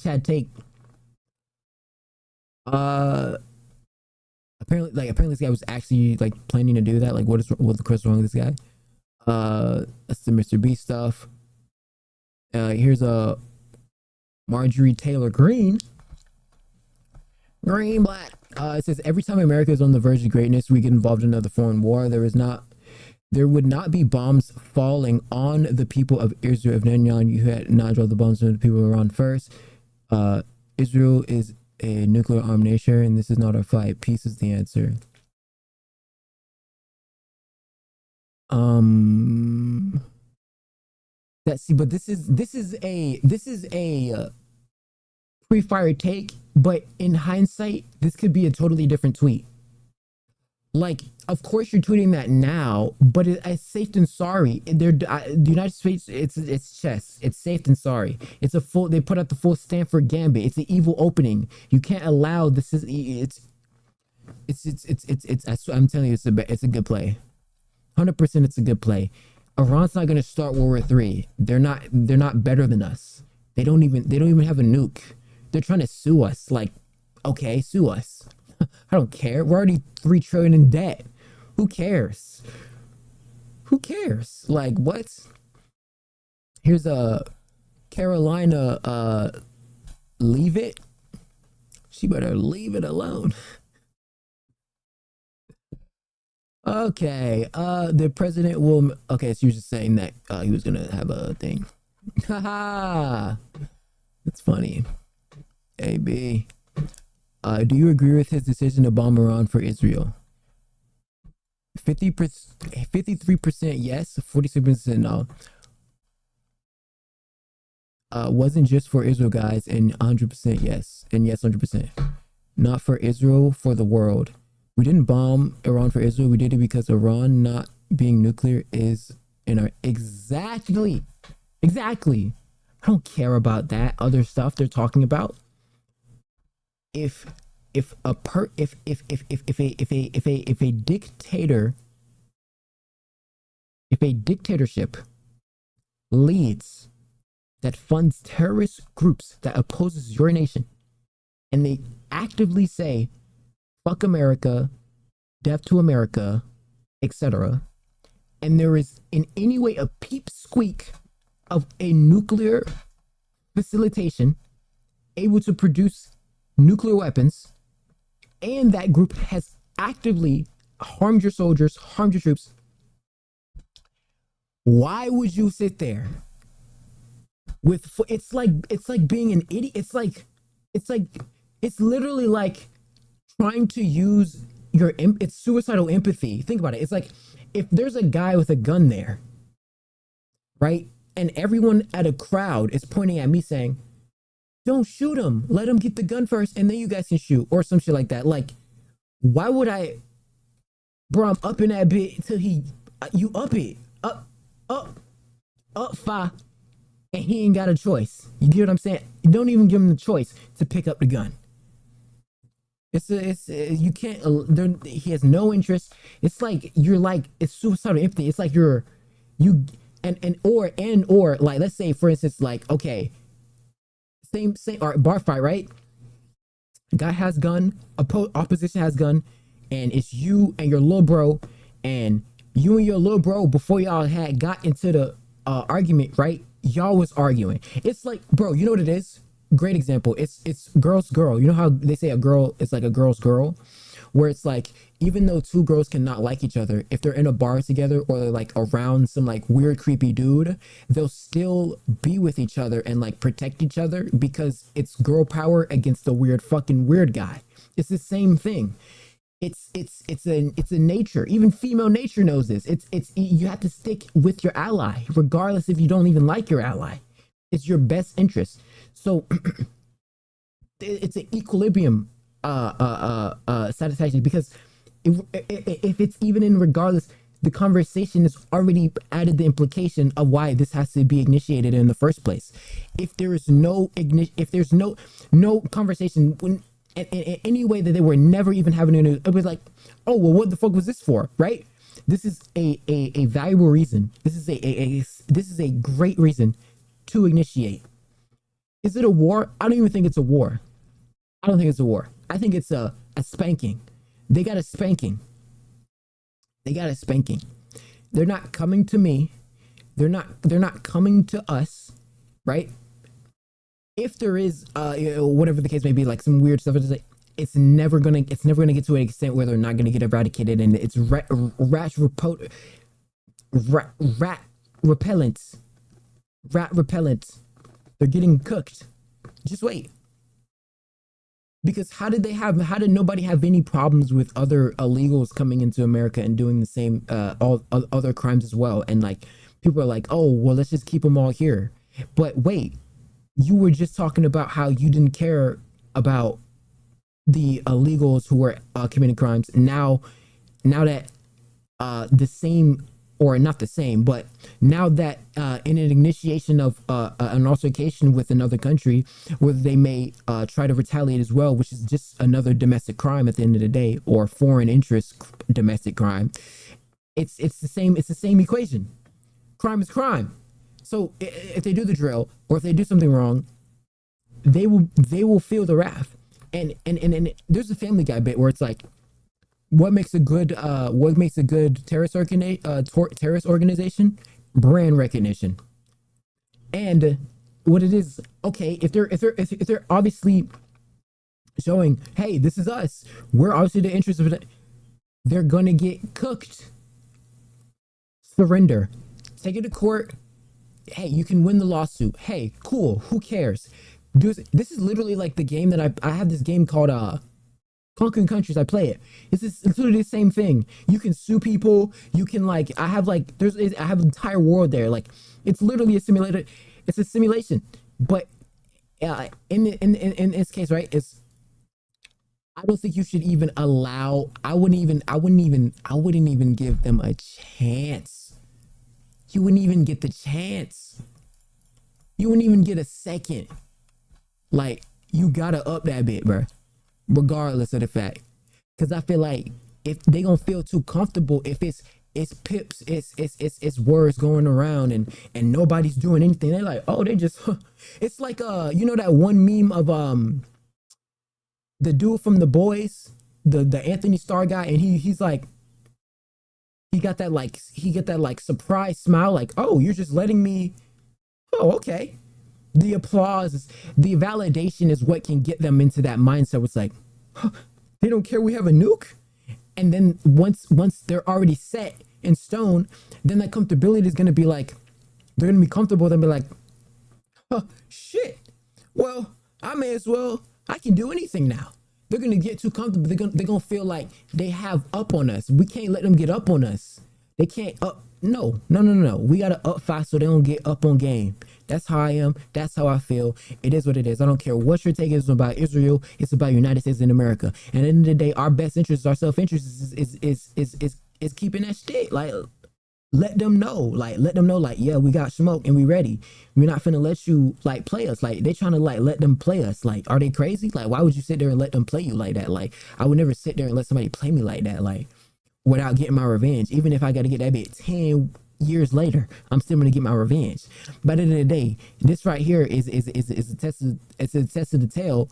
chat take. Apparently this guy was actually like planning to do that. Like, what's wrong with this guy? That's the Mr. B stuff. Here's a Marjorie Taylor Greene. Green Black. It says every time America is on the verge of greatness, we get involved in another foreign war. There would not be bombs falling on the people of Israel if Netanyahu had not dropped the bombs on the people of Iran first. Israel is a nuclear armed nation, and this is not a fight. Peace is the answer. But this is a pre-fire take, but in hindsight, this could be a totally different tweet. Like, of course you're tweeting that now, but it's safe and sorry. The United States, it's chess. It's safe and sorry. They put out the full Stanford Gambit. It's an evil opening. You can't allow this. I'm telling you, it's a good play. 100%, it's a good play. Iran's not going to start World War III. They're not better than us. They don't even have a nuke. They're trying to sue us. Like, okay, sue us. I don't care. We're already $3 trillion in debt. Who cares? Like, what? Here's a Carolina. Leave it. She better leave it alone. Okay. The president will. Okay, so he was just saying that he was gonna have a thing. Haha. That's funny. AB. Do you agree with his decision to bomb Iran for Israel? 53% yes, 46% no. Wasn't just for Israel, guys, and 100% yes. And yes, 100%. Not for Israel, for the world. We didn't bomb Iran for Israel. We did it because Iran not being nuclear is in our... Exactly. I don't care about that other stuff they're talking about. If a dictatorship leads that funds terrorist groups that opposes your nation, and they actively say fuck America, death to America, etc., and there is in any way a peep squeak of a nuclear facilitation able to produce nuclear weapons, and that group has actively harmed your soldiers, harmed your troops, why would you sit there with... It's like being an idiot. It's literally like trying to use it's suicidal empathy. Think about it. It's like if there's a guy with a gun there, right, and everyone at a crowd is pointing at me saying, don't shoot him, let him get the gun first and then you guys can shoot, or some shit like that. Like, why would I, bro? I'm up in that bit till you up it, up fire, and he ain't got a choice. You get what I'm saying? You don't even give him the choice to pick up the gun. You can't. He has no interest. It's like it's suicidal empathy. It's like or like, let's say for instance, like, okay, same or bar fight, right? Guy has gun, opposition has gun, and it's you and your little bro, and you and your little bro, before y'all had got into the argument, right? Y'all was arguing. It's like, bro, you know what it is? Great example. It's girl's girl. You know how they say a girl is like a girl's girl, where it's like, even though two girls cannot like each other, if they're in a bar together or they're like around some like weird creepy dude, they'll still be with each other and like protect each other because it's girl power against the weird guy. It's the same thing. It's a nature. Even female nature knows this. You have to stick with your ally regardless if you don't even like your ally. It's your best interest. So it's an equilibrium satisfaction, because if it's even in regardless, the conversation has already added the implication of why this has to be initiated in the first place. If there is no conversation in any way that they were never even having it was like, oh well, what the fuck was this for, right? This is a valuable reason. This is a great reason to initiate. Is it a war? I don't even think it's a war. I don't think it's a war. I think it's a spanking. They got a spanking. They're not coming to me. They're not coming to us, right? If there is whatever the case may be, like some weird stuff, it's never gonna get to an extent where they're not gonna get eradicated, and it's rat repellent. They're getting cooked. Just wait. Because how did nobody have any problems with other illegals coming into America and doing the same all other crimes as well? And like, people are like, oh well, let's just keep them all here. But wait, you were just talking about how you didn't care about the illegals who were committing crimes. Now that the same, or not the same, but now that in an initiation of an altercation with another country, where they may try to retaliate as well, which is just another domestic crime at the end of the day, or foreign interest domestic crime. It's the same equation. Crime is crime. So if they do the drill, or if they do something wrong, they will feel the wrath. And there's a Family Guy bit where it's like, what makes a good terrorist organization? Brand recognition. And what it is, okay, if they're obviously showing, hey, this is us, we're obviously the interest of it, they're gonna get cooked. Surrender. Take it to court. Hey, you can win the lawsuit. Hey, cool. Who cares? This is literally like the game that I have this game called Conquering Countries. I play it. It's literally the same thing. You can sue people. You can I have an entire world there. Like, it's literally a simulator. It's a simulation. But in this case, right? I don't think you should even allow. I wouldn't even give them a chance. You wouldn't even get the chance. You wouldn't even get a second. Like, you gotta up that bit, bro. Regardless of the fact. Because I feel like if they gonna feel too comfortable, if it's pips, it's words going around and nobody's doing anything, they're like, oh, they just it's like you know that one meme of the dude from The Boys, the Anthony Starr guy, and he's like, he got that surprise smile, like, oh, you're just letting me, oh, okay. The applause, the validation is what can get them into that mindset where it's like, huh, they don't care we have a nuke. And then once they're already set in stone, then that comfortability is going to be like, they're going to be comfortable. They'll be like, oh, shit. Well, I can do anything now. They're going to get too comfortable. They're going to feel like they have up on us. We can't let them get up on us. They can't up. No. We gotta up fast so they don't get up on game. That's how I am. That's how I feel. It is what it is. I don't care what your take is about Israel. It's about United States and America. And at the end of the day, our best interest, our self interest is keeping that shit. Like, let them know. Like, yeah, we got smoke and we ready. We're not finna let you like play us. Like, they trying to like let them play us. Like, are they crazy? Like, why would you sit there and let them play you like that? Like, I would never sit there and let somebody play me like that. Like, without getting my revenge. Even if I got to get that bit 10 years later, I'm still going to get my revenge. But at the end of the day, this right here is a test of, it's a test of the tale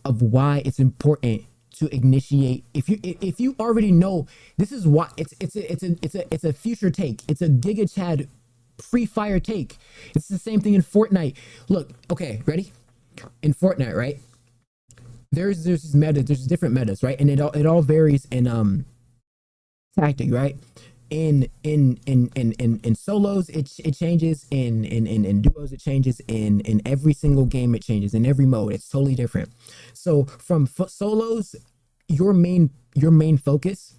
of why it's important to initiate. If you already know, this is why it's a future take. It's a Giga Chad pre-fire take. It's the same thing in Fortnite. Look, okay, ready? In Fortnite, right? There's this meta, there's different metas, right? And it all varies in tactic, right? In solos it changes, in duos it changes, in every single game it changes, in every mode it's totally different. So from solos, your main focus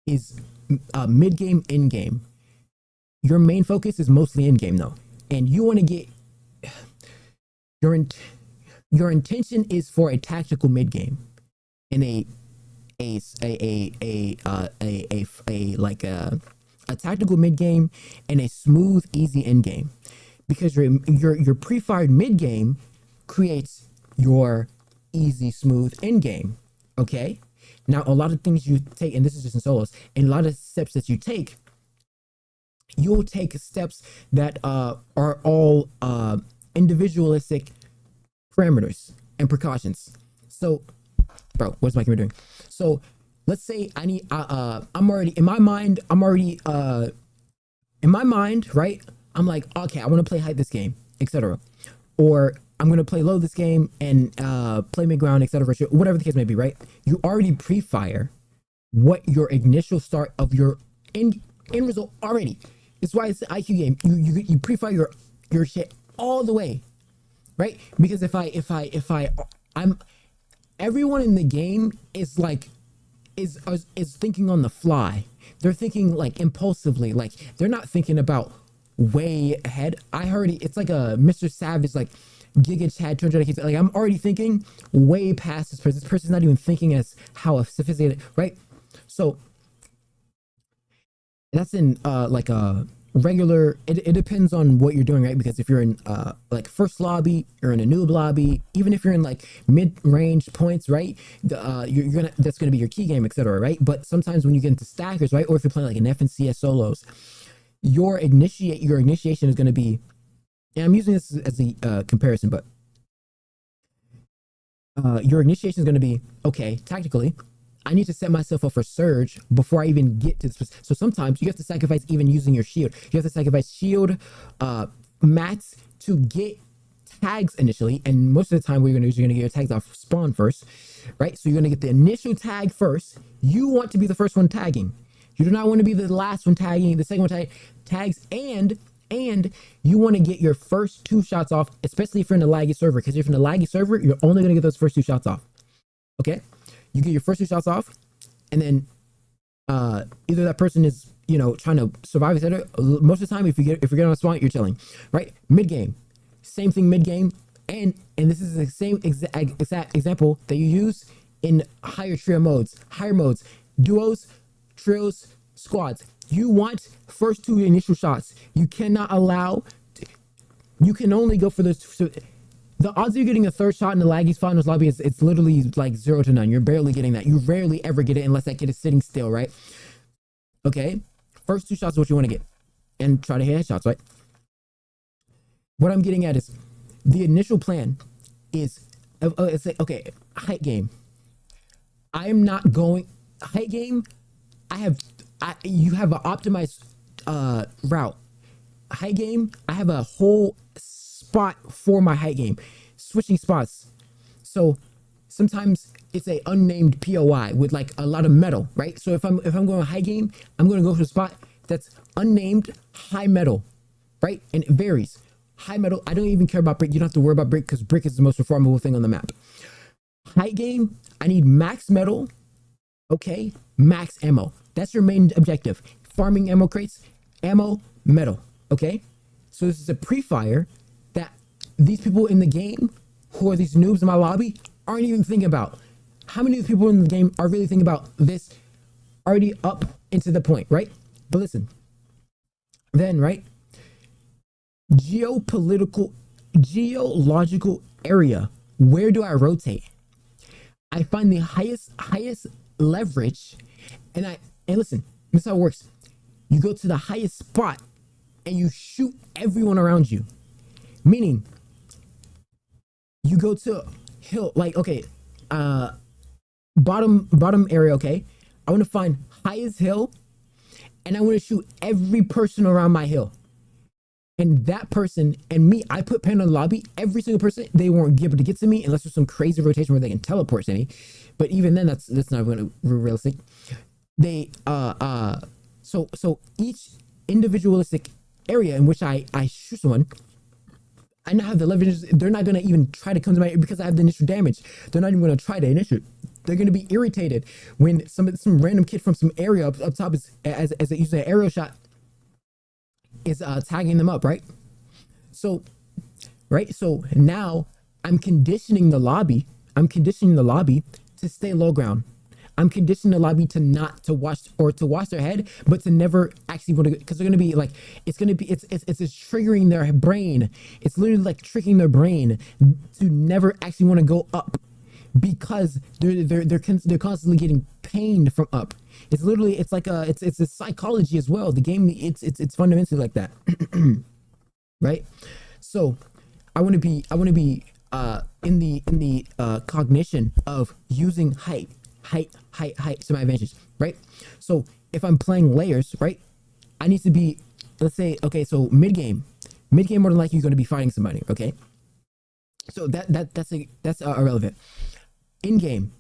is mid game, in game. Your main focus is mostly in game though, and you want to get your intention is for a tactical mid game and a tactical mid game and a smooth, easy end game, because your pre-fired mid game creates your easy, smooth end game. Okay, now a lot of things you take, and this is just in solos, and a lot of steps that you take, you'll take steps that are all individualistic parameters and precautions. So, bro, what's my camera doing? So let's say I need I'm already in my mind, right? I'm like, okay, I want to play high this game, etc. Or I'm gonna play low this game and play mid ground, etc. Whatever the case may be, right? You already pre-fire what your initial start of your end result already. It's why it's an IQ game. You pre-fire your shit all the way, right? Because if I'm everyone in the game is like is thinking on the fly. They're thinking like impulsively, like they're not thinking about way ahead. I already, it's like a Mr. Savage, like Giga Chad 200, like I'm already thinking way past this person. This person's not even thinking as how sophisticated, right? So that's in like a regular, it depends on what you're doing, right? Because if you're in like first lobby, you're in a noob lobby, even if you're in like mid-range points, right? You're gonna, that's gonna be your key game, etc., right? But sometimes when you get into stackers, right, or if you're playing like an FNCS solos, your initiation is gonna be, and I'm using this as a comparison, but your initiation is gonna be, okay, tactically, I need to set myself up for surge before I even get to this. So sometimes you have to sacrifice even using your shield. You have to sacrifice shield mats to get tags initially. And most of the time what you're going to do is you're going to get your tags off spawn first, right? So you're going to get the initial tag first. You want to be the first one tagging. You do not want to be the last one tagging, the second one tags, and you want to get your first 2 shots off, especially if you're in a laggy server. Because if you're in a laggy server, you're only going to get those first 2 shots off. Okay? You get your first 2 shots off, and then either that person is, you know, trying to survive, etc. Most of the time, if you get on a spawn, you're chilling, right? Mid game, same thing. Mid game, and this is the same exact example that you use in higher modes, duos, trios, squads. You want first 2 initial shots. You cannot allow. You can only go for those. The odds of you getting a 3rd shot in the laggy finals lobby is, it's literally like 0 to none. You're barely getting that. You rarely ever get it unless that kid is sitting still, right? Okay, first 2 shots is what you want to get, and try to hit headshots, right? What I'm getting at is the initial plan is it's like, okay, height game. I'm not going height game. You have an optimized route. Height game, I have a whole spot for my height game, switching spots. So sometimes it's a unnamed POI with like a lot of metal, right? So if I'm going high game, I'm going to go to a spot that's unnamed high metal, right? And it varies. High metal, I don't even care about brick. You don't have to worry about brick because brick is the most performable thing on the map. High game, I need max metal, okay, max ammo. That's your main objective. farming ammo crates, ammo, metal. Okay, so this is a pre-fire that these people in the game, who are these noobs in my lobby, aren't even thinking about. How many of the people in the game are really thinking about this already up into the point, right? But listen, then, right, geological area, where do I rotate? I find the highest leverage, and listen, this is how it works. You go to the highest spot and you shoot everyone around you. Meaning, you go to hill, like, okay, bottom area, okay? I want to find highest hill, and I want to shoot every person around my hill. And that person and me, I put pen on the lobby, every single person, they won't be able to get to me unless there's some crazy rotation where they can teleport to me. But even then, that's not going to be realistic. They so each individualistic area in which I shoot someone, I now have the leverage. They're not going to even try to come to my, because I have the initial damage. They're not even going to try to initiate. They're going to be irritated when some random kid from some area up top is, as it uses an aerial shot, is tagging them up, right? So now I'm conditioning the lobby to stay low ground. I'm conditioning the lobby to not to watch their head, but to never actually want to, because they're gonna be like, it's triggering their brain. It's literally like tricking their brain to never actually want to go up, because they're constantly getting pained from up. It's literally, it's a psychology as well. The game, it's fundamentally like that, right? So I want to be in the cognition of using height to my advantage, right? So if I'm playing layers, right, I need to be, let's say, okay, so mid game more than likely you're going to be fighting somebody, okay? So that's irrelevant. In game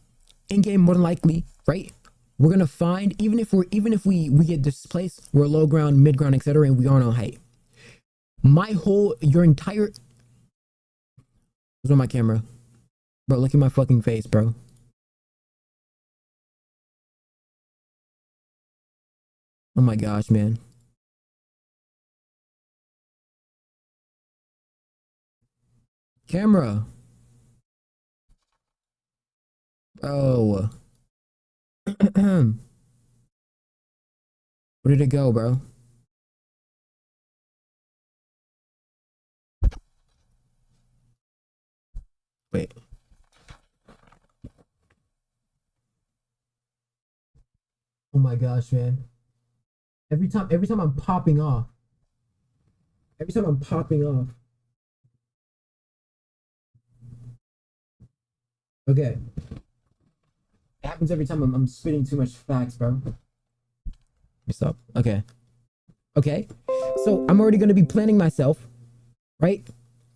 more than likely, right, we're gonna find, even if we get displaced, we're low ground, mid ground, etc., and we aren't on height. Your entire, what's on my camera, bro? Look at my fucking face, bro. Oh my gosh, man. Camera. Bro. Where did it go, bro? Wait. Oh my gosh, man. Every time I'm popping off. Okay. It happens every time I'm spitting too much facts, bro. Let me stop. Okay. So I'm already going to be planning myself, right,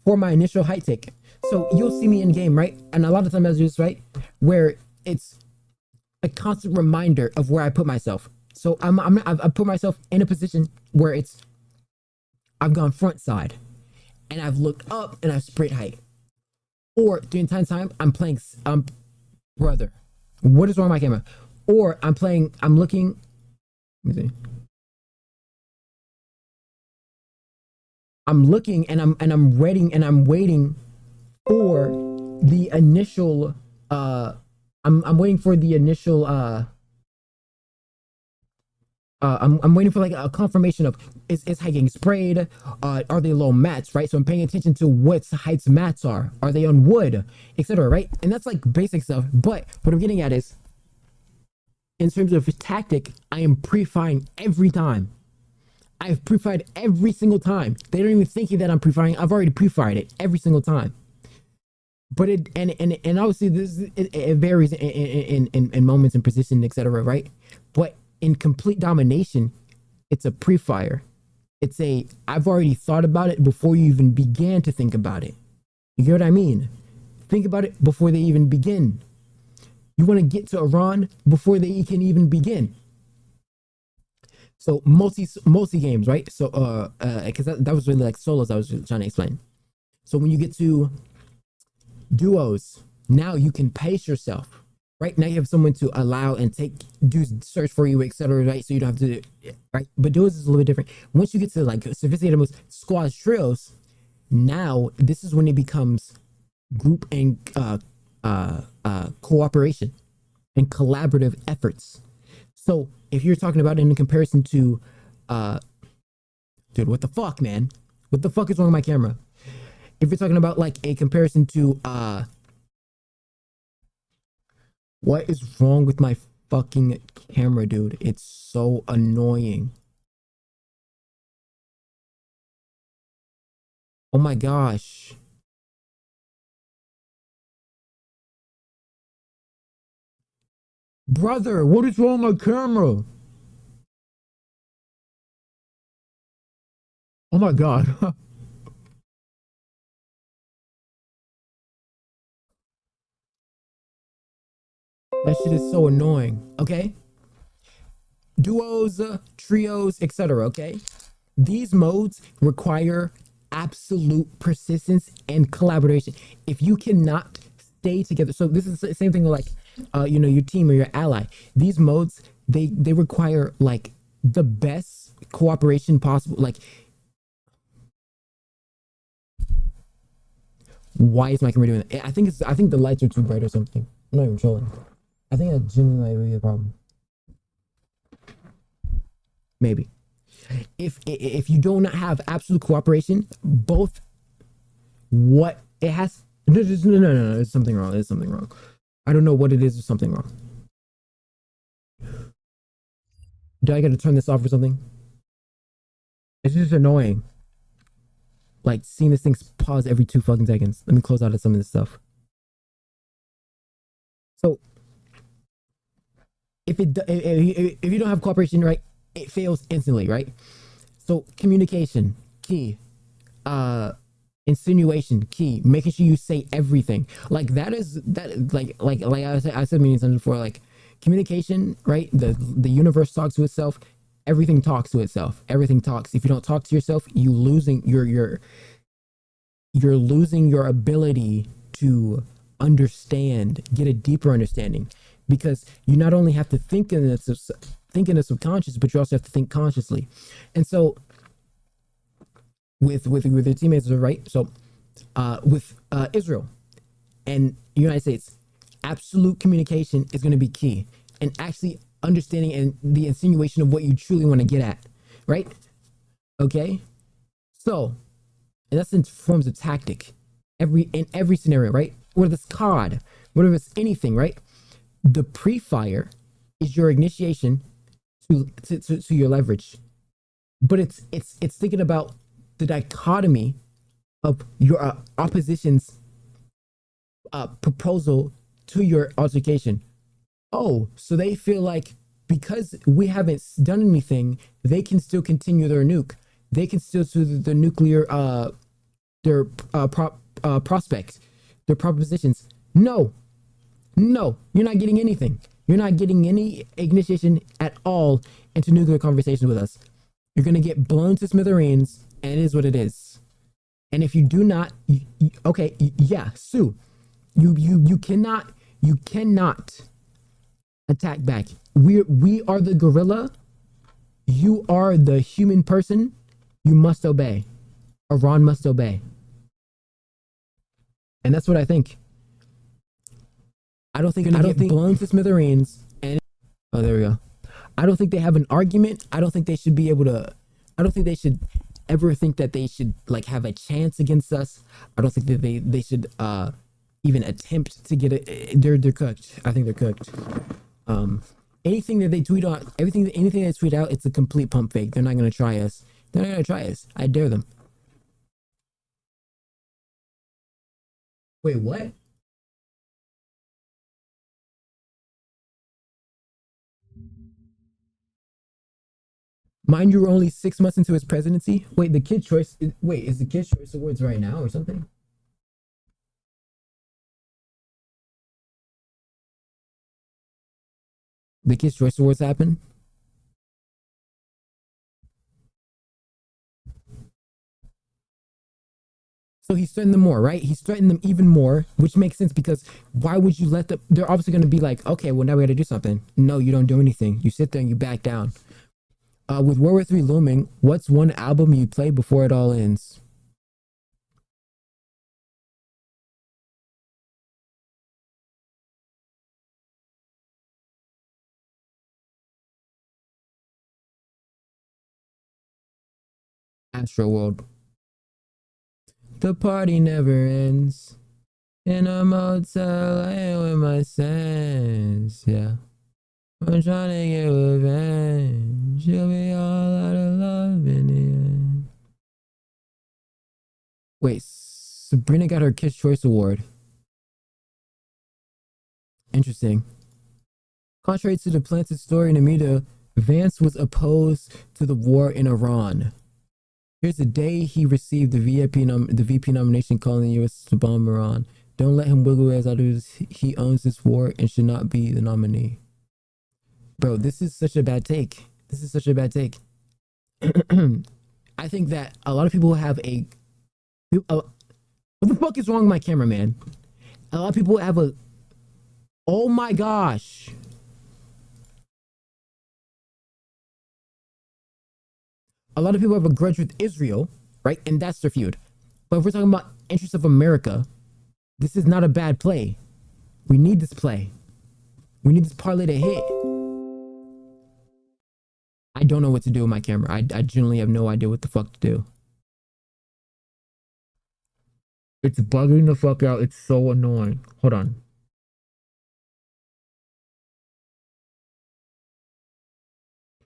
for my initial height take. So you'll see me in game, right? And a lot of times I do this, right, where it's a constant reminder of where I put myself. So I've put myself in a position where I've gone front side, and I've looked up and I've sprayed height. Or during time I'm playing brother. What is wrong with my camera? Or I'm looking, let me see. I'm looking and I'm waiting for the initial I'm waiting for the initial I'm waiting for like a confirmation of is height getting sprayed? Are they low mats, right? So I'm paying attention to what heights mats are. Are they on wood, etc., right? And that's like basic stuff. But what I'm getting at is, in terms of tactic, I am pre-firing every time. I've pre-fired every single time. They don't even think that I'm pre-firing. I've already pre-fired it every single time. But it obviously it varies in moments and position, etc., right? But in complete domination, it's a pre-fire. I've already thought about it before you even began to think about it. You get what I mean? Think about it before they even begin. You want to get to Iran before they can even begin. So multi games, right? So because that was really like solos I was trying to explain. So when you get to duos, now you can pace yourself, right? Now you have someone to allow and do search for you, etc., right? So you don't have to, right? But duos is a little bit different. Once you get to like sophisticated moves, squads, trios, now this is when it becomes group and cooperation and collaborative efforts. So if you're talking about it in comparison to, dude, what the fuck, man? What the fuck is wrong with my camera? If you're talking about like a comparison to, what is wrong with my fucking camera, dude? It's so annoying. Oh my gosh. Brother, what is wrong with my camera? Oh my god. That shit is so annoying. Okay? Duos, trios, etc. Okay? These modes require absolute persistence and collaboration. If you cannot stay together, so this is the same thing like your team or your ally. These modes, they require like the best cooperation possible. Like, why is my camera doing that? I think the lights are too bright or something. I'm not even trolling. I think that genuinely might be a problem. Maybe. If you do not have absolute cooperation, both what it has no, there's something wrong. There's something wrong. I don't know what it is. There's something wrong. Do I gotta turn this off or something? It's just annoying. Like seeing this thing pause every 2 fucking seconds. Let me close out of some of this stuff. So if you don't have cooperation, right, it fails instantly, right? So communication, key. Insinuation, key. Making sure you say everything. Like that like I said many times before, like communication, right? The universe talks to itself. Everything talks to itself. Everything talks. If you don't talk to yourself, you're losing your ability to understand, get a deeper understanding, because you not only have to think in the subconscious, but you also have to think consciously. And so with your teammates, right? So with Israel and United States, absolute communication is going to be key, and actually understanding and the insinuation of what you truly want to get at, right? Okay, so and that's in forms of tactic, in every scenario, right? Whether it's COD, whether it's anything, right? The pre-fire is your initiation to your leverage, but it's thinking about the dichotomy of your opposition's proposal to your altercation. Oh, so they feel like because we haven't done anything, they can still continue their nuke. They can still do the nuclear prospects, their propositions. No, you're not getting anything. You're not getting any initiation at all into nuclear conversations with us. You're gonna get blown to smithereens, and it is what it is. And if you do not, okay, yeah, sue. You cannot attack back. We are the gorilla. You are the human person. You must obey. Iran must obey. And that's what I think. I don't think blown to smithereens. And oh, there we go. I don't think they have an argument. I don't think they should be able to. I don't think they should ever think that they should like have a chance against us. I don't think that they should even attempt to get it. They're cooked. I think they're cooked. Anything that they tweet out, anything they tweet out, it's a complete pump fake. They're not gonna try us. They're not gonna try us. I dare them. Wait, what? Mind you, we're only 6 months into his presidency. Wait, the kid choice. Wait, is the kid choice awards right now or something? The Kids' Choice Awards happen. So he's threatening them more, right? He's threatening them even more, which makes sense because why would you let them? They're obviously going to be like, okay, well, now we got to do something. No, you don't do anything. You sit there and you back down. With World War III looming, what's one album you play before it all ends? Astro World. The party never ends. In a motel, laying with my sense. Yeah. I'm trying to get revenge. You'll be all out of love in the end. Wait, Sabrina got her Kids' Choice Award. Interesting. Contrary to the planted story in the media, Vance was opposed to the war in Iran. Here's the day he received the VP nomination calling the U.S. to bomb Iran. Don't let him wiggle his others. He owns this war and should not be the nominee. Bro, this is such a bad take. This is such a bad take. I think that a lot of people have what the fuck is wrong with my camera, man? A lot of people have oh my gosh. A lot of people have a grudge with Israel, right? And that's their feud. But if we're talking about interests of America, this is not a bad play. We need this play. We need this parlay to hit. I don't know what to do with my camera. I genuinely have no idea what the fuck to do. It's bugging the fuck out. It's so annoying. Hold on.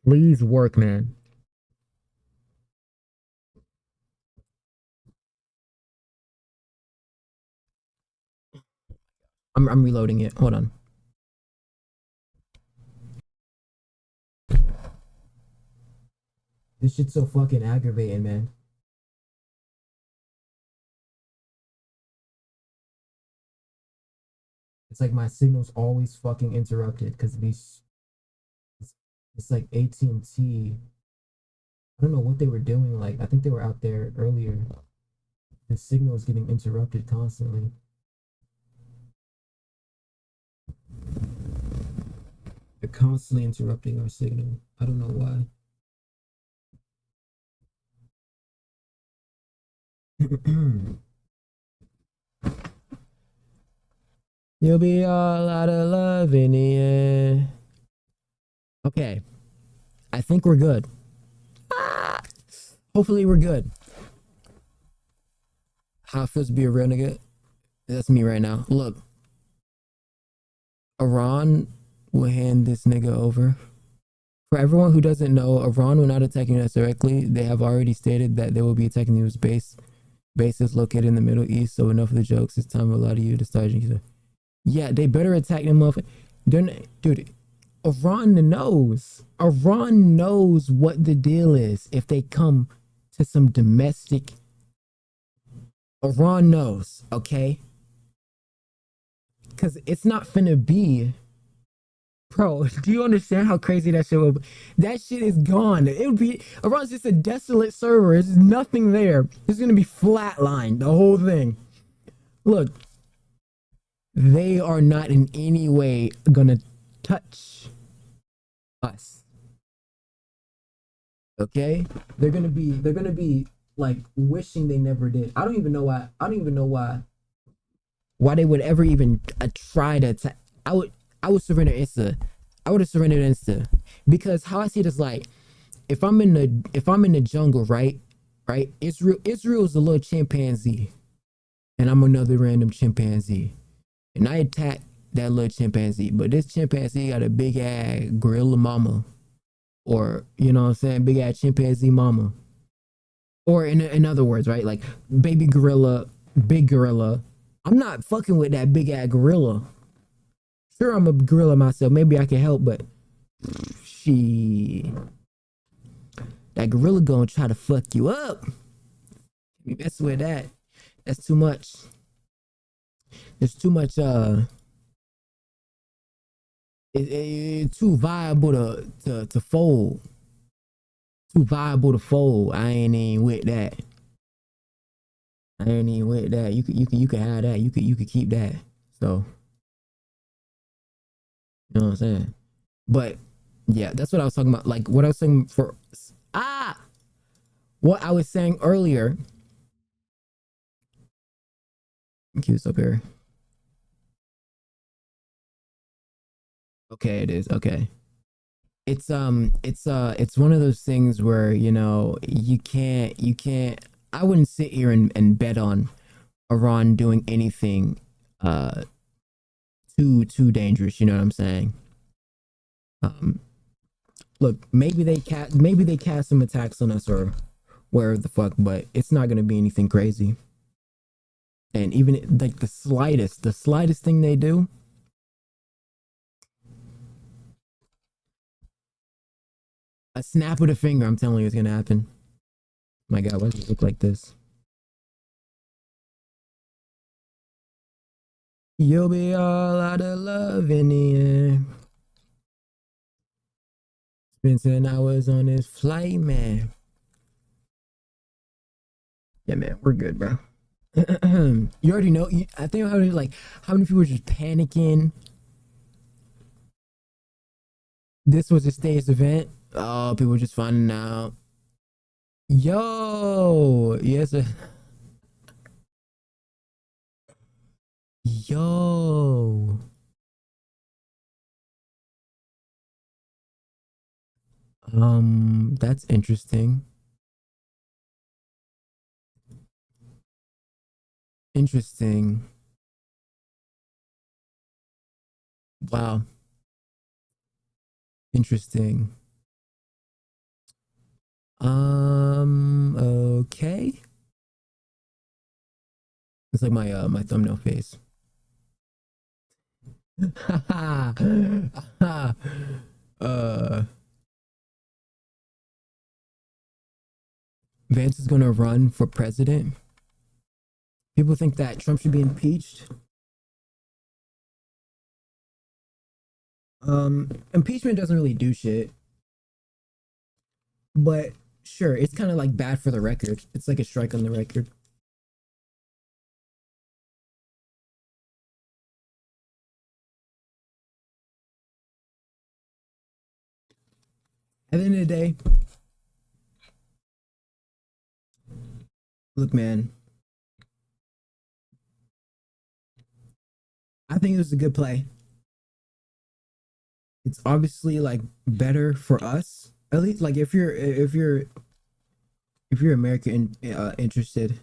Please work, man. I'm reloading it. Hold on. This shit's so fucking aggravating, man. It's like my signal's always fucking interrupted because it's like AT&T. I don't know what they were doing. Like, I think they were out there earlier. The signal is getting interrupted constantly. They're constantly interrupting our signal. I don't know why. You'll be all out of love in the end. Okay. I think we're good. Hopefully we're good. How it feels to be a real nigga? That's me right now. Look. Iran will hand this nigga over. For everyone who doesn't know, Iran will not attacking us directly. They have already stated that they will be attacking the US bases located in the Middle East. So enough of the jokes. It's time for a lot of you to start drinking. Yeah, they better attack them motherfuckers. Dude, Iran knows. Iran knows what the deal is if they come to some domestic. Iran knows, okay? Because it's not finna be. Bro, do you understand how crazy that shit would be? That shit is gone. It would be. Iran's just a desolate server. There's nothing there. It's gonna be flatlined, the whole thing. Look. They are not in any way gonna touch us. Okay? They're gonna be like wishing they never did. I don't even know why they would ever even try to attack. I would surrender insta. I would have surrendered insta. Because how I see it is like if I'm in the jungle, right? Israel's a little chimpanzee. And I'm another random chimpanzee. And I attack that little chimpanzee. But this chimpanzee got a big ass gorilla mama. Or, you know what I'm saying? Big ass chimpanzee mama. Or in other words, right? Like baby gorilla, big gorilla. I'm not fucking with that big ass gorilla. Sure, I'm a gorilla myself. Maybe I can help, but she. That gorilla gonna try to fuck you up. You mess with that. That's too much. There's too much it's too viable to fold. Too viable to fold. I ain't with that. I ain't even with that. You could have that. You could keep that. So you know what I'm saying. But yeah, that's what I was talking about. Like what I was saying for ah, what I was saying earlier. Q's up here. Okay, it is okay. It's one of those things where you can't. I wouldn't sit here and bet on Iran doing anything uh too dangerous. You know what I'm saying? Um, look, maybe they cast some attacks on us or where the fuck, but it's not gonna be anything crazy. And even like the slightest thing they do, a snap of the finger, I'm telling you, it's gonna happen. My God, why does it look like this? You'll be all out of love in the end. Spent 10 hours on this flight, man. Yeah, man, we're good, bro. You already know. I think how many people were just panicking. This was a staged event. Oh, people were just finding out. Yo, yes, yo. That's interesting. Interesting. Wow. Interesting. Okay. It's like my thumbnail face. uh Vance is gonna run for president. People think that Trump should be impeached. Impeachment doesn't really do shit, but sure, it's kind of like bad for the record. It's like a strike on the record. At the end of the day, look, man, I think it was a good play. It's obviously like better for us, at least. Like if you're American interested.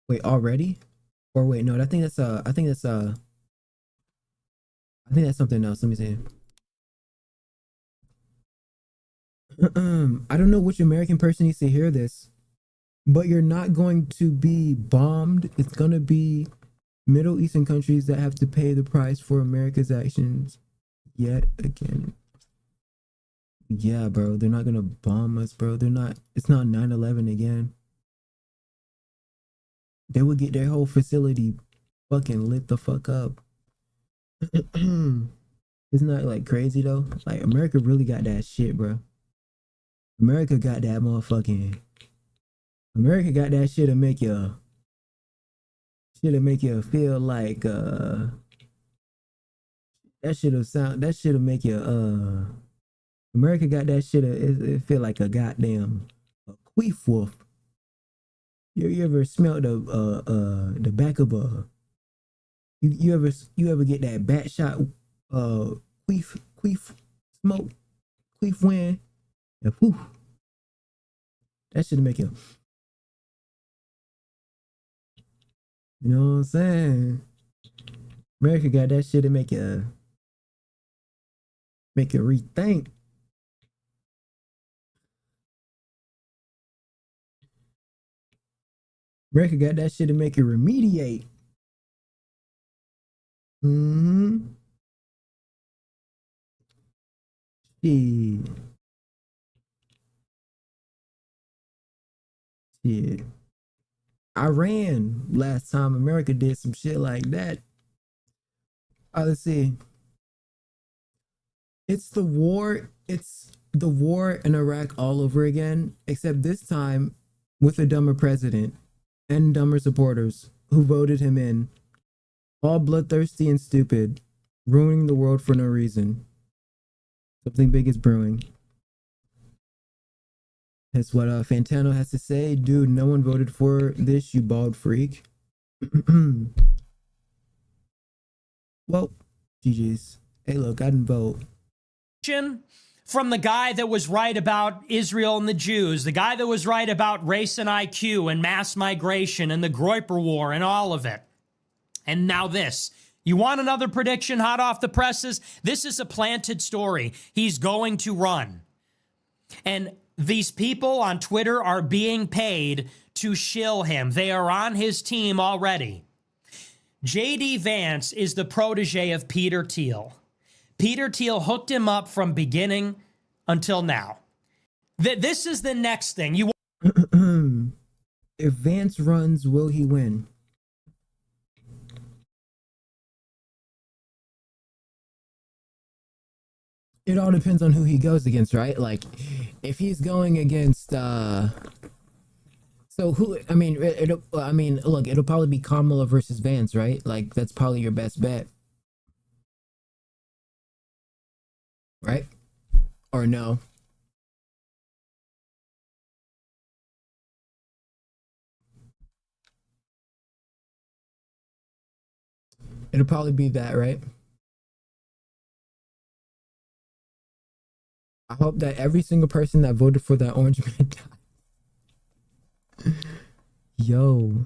Wait, already? Or wait, no, I think that's something else. Let me see. I don't know which American person needs to hear this, but you're not going to be bombed. It's gonna be Middle Eastern countries that have to pay the price for America's actions yet again. Yeah, bro, they're not gonna bomb us, bro. They're not. It's not 9/11 again. They would get their whole facility fucking lit the fuck up. Isn't that like crazy though? Like America really got that shit, bro. America got that motherfucking. America got that shit'll make you feel like that shit'll make you America got that shit it feel like a goddamn queef wolf. You ever smelled the back of a you ever get that bat shot uh queef smoke queef wind and whew, that should make you know what I'm saying? America got that shit to make you rethink. America got that shit to make you remediate. Mm-hmm. Shit. Shit. Iran, last time America did some shit like that. Let's see. It's the war. It's the war in Iraq all over again, except this time with a dumber president and dumber supporters who voted him in, all bloodthirsty and stupid, ruining the world for no reason. Something big is brewing. That's what Fantano has to say. Dude, no one voted for this, you bald freak. Well, GG's. Hey, look, I didn't vote. From the guy that was right about Israel and the Jews, the guy that was right about race and IQ and mass migration and the Groyper War and all of it. And now this. You want another prediction hot off the presses? This is a planted story. He's going to run. And these people on Twitter are being paid to shill him. They are on his team already. J.D. Vance is the protege of Peter Thiel. Peter Thiel hooked him up from beginning until now. This is the next thing. If Vance runs, will he win? It all depends on who he goes against, right? Like, if he's going against, so who? I mean, look, it'll probably be Kamala versus Vance, right? Like, that's probably your best bet, right? Or no? It'll probably be that, right? I hope that every single person that voted for that orange man died. Yo.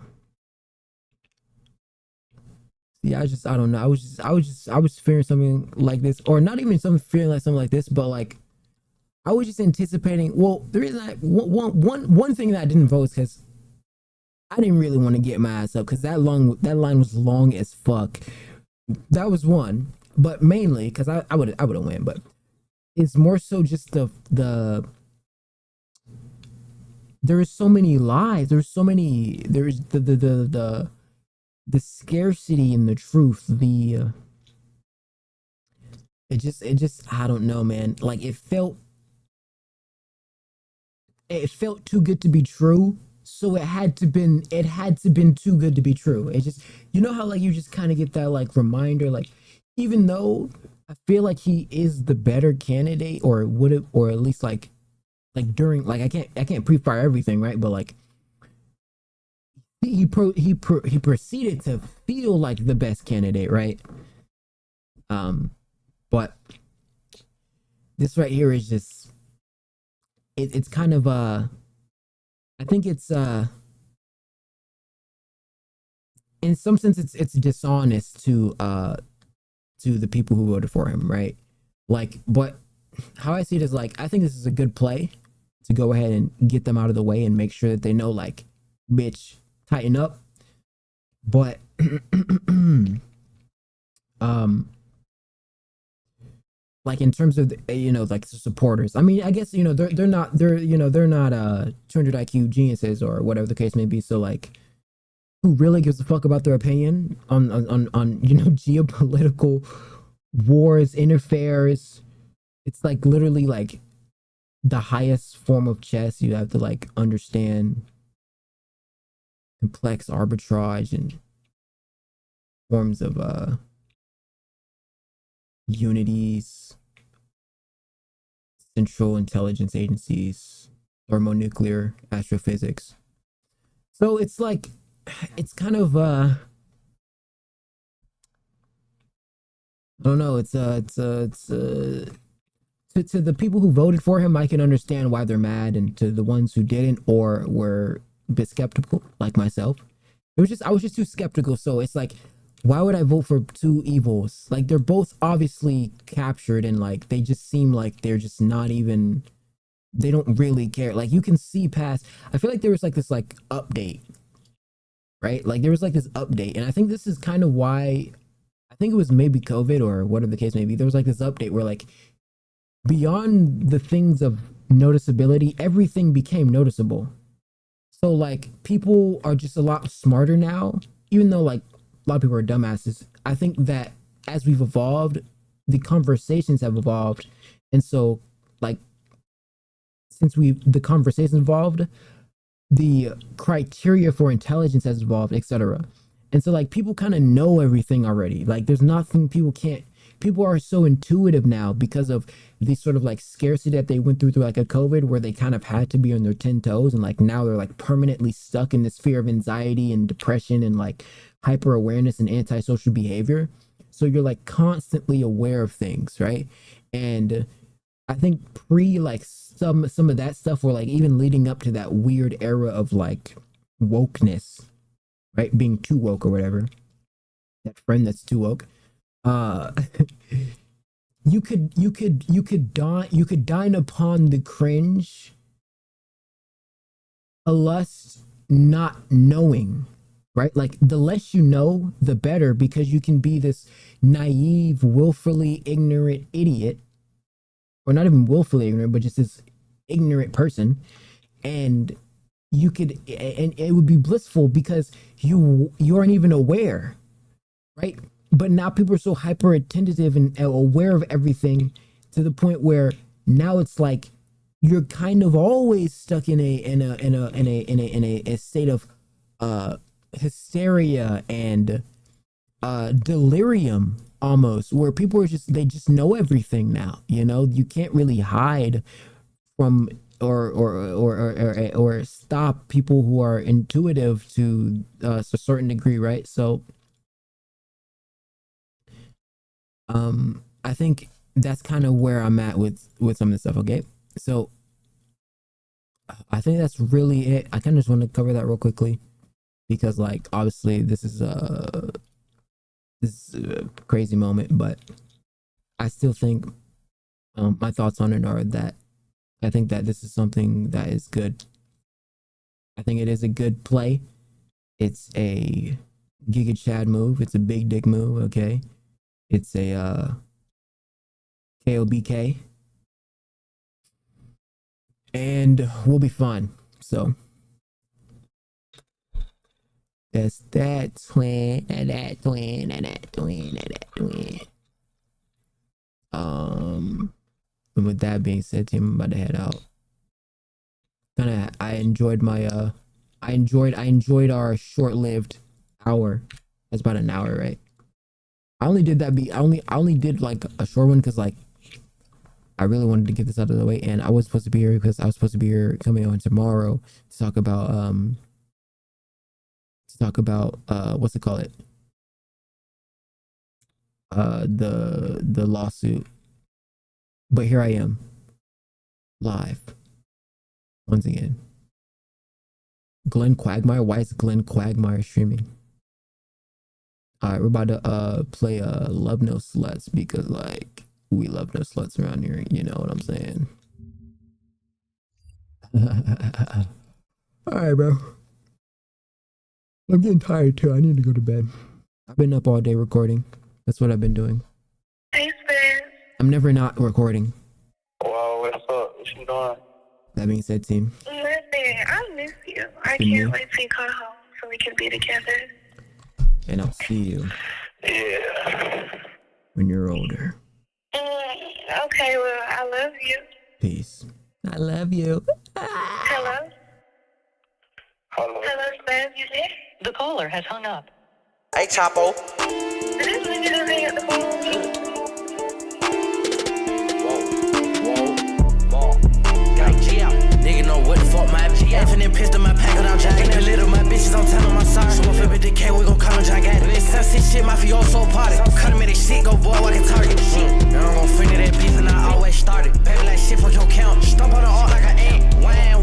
Yeah, I don't know. I was fearing something like this, or not even fearing like something like this, but like, I was just anticipating. Well, the reason one thing that I didn't vote is because I didn't really want to get my ass up because that line was long as fuck. That was one, but mainly because I would have won, but it's more so just there is so many lies. There's the scarcity in the truth. It just I don't know, man. Like it felt too good to be true. So it had to been too good to be true. It just, you know how like you just kind of get that like reminder, like even though I feel like he is the better candidate, or would it, or at least like during, like I can't pre-fire everything, right? But like he proceeded to feel like the best candidate, right? But this right here is just it's kind of I think it's in some sense it's dishonest to the people who voted for him, right? Like, but how I see it is like, I think this is a good play to go ahead and get them out of the way and make sure that they know, like, bitch, tighten up. But like in terms of the, like the supporters, I mean, I guess they're not 200 IQ geniuses or whatever the case may be. So like, who really gives a fuck about their opinion on geopolitical wars, affairs? It's like literally like the highest form of chess. You have to like understand complex arbitrage and forms of unities, central intelligence agencies, thermonuclear astrophysics. So it's like, it's kind of I don't know, it's to the people who voted for him, I can understand why they're mad, and to the ones who didn't or were a bit skeptical, like myself, I was just too skeptical. So it's like, why would I vote for two evils? Like, they're both obviously captured, and like they just seem like they're just not even, they don't really care. Like, you can see past, I feel like there was like this like update, right? Like there was like this update, and I think this is kind of why, I think it was maybe COVID or whatever the case may be, there was like this update where like beyond the things of noticeability, everything became noticeable. So like people are just a lot smarter now, even though like a lot of people are dumbasses. I think that as we've evolved, the conversations have evolved, and so like since the conversation's evolved, the criteria for intelligence has evolved, etc. And so like people kind of know everything already. Like there's nothing people are so intuitive now because of the sort of like scarcity that they went through like a COVID, where they kind of had to be on their 10 toes, and like now they're like permanently stuck in this fear of anxiety and depression and like hyper awareness and antisocial behavior. So you're like constantly aware of things, right? And I think like some of that stuff, were like even leading up to that weird era of like wokeness, right? Being too woke or whatever. That friend that's too woke. You could dine upon the cringe, a lust not knowing, right? Like the less you know, the better, because you can be this naive, willfully ignorant idiot, or not even willfully ignorant, but just this ignorant person, and and it would be blissful because you aren't even aware, right? But now people are so hyper attentive and aware of everything, to the point where now it's like you're kind of always stuck in a state of hysteria and delirium, almost, where people are they just know everything now. You know, you can't really hide from or stop people who are intuitive to a certain degree, right? So I think that's kind of where I'm at with some of this stuff. Okay, so I think that's really it. I kind of just want to cover that real quickly, because like obviously this is a crazy moment, but I still think my thoughts on it are that I think that this is something that is good. I think it is a good play. It's a Giga Chad move. It's a big dick move. Okay. It's a KOBK, and we'll be fine. So that's that twin and that twin and that twin and that twin. And with that being said, team, I'm about to head out. I enjoyed our short-lived hour. That's about an hour, right? I only did like a short one because like I really wanted to get this out of the way, and I was supposed to be here because I was supposed to be here coming on tomorrow to talk about what's it called, the lawsuit. But here I am, live once again. Glenn Quagmire. Why is Glenn Quagmire streaming? All right, we're about to play Love No Sluts, because like we love no sluts around here, you know what I'm saying? All right, bro. I'm getting tired too. I need to go to bed. I've been up all day recording. That's what I've been doing. Hey, Spence. I'm never not recording. Wow, what's up? What you doing? That being said, team. Listen, I miss you. I can't wait till you come home so we can be together. And I'll see you. Yeah. When you're older. Okay, well, I love you. Peace. I love you. Hello? Hello, Spence, you there? The caller has hung up. Hey, Chapo. Did this nigga just hang up the phone? Nigga know what the fuck my G. Infinite pistol my pack without jacket. That little my bitches on time on my side. So if it be the K, we gon' call him gigantic. This sunset shit, mafioso party. Cut him in this shit, go boy, walking target. Now I'm gon' finish that beef and I always started. Baby like shit, fuck your count. Stomp on the art like an ant.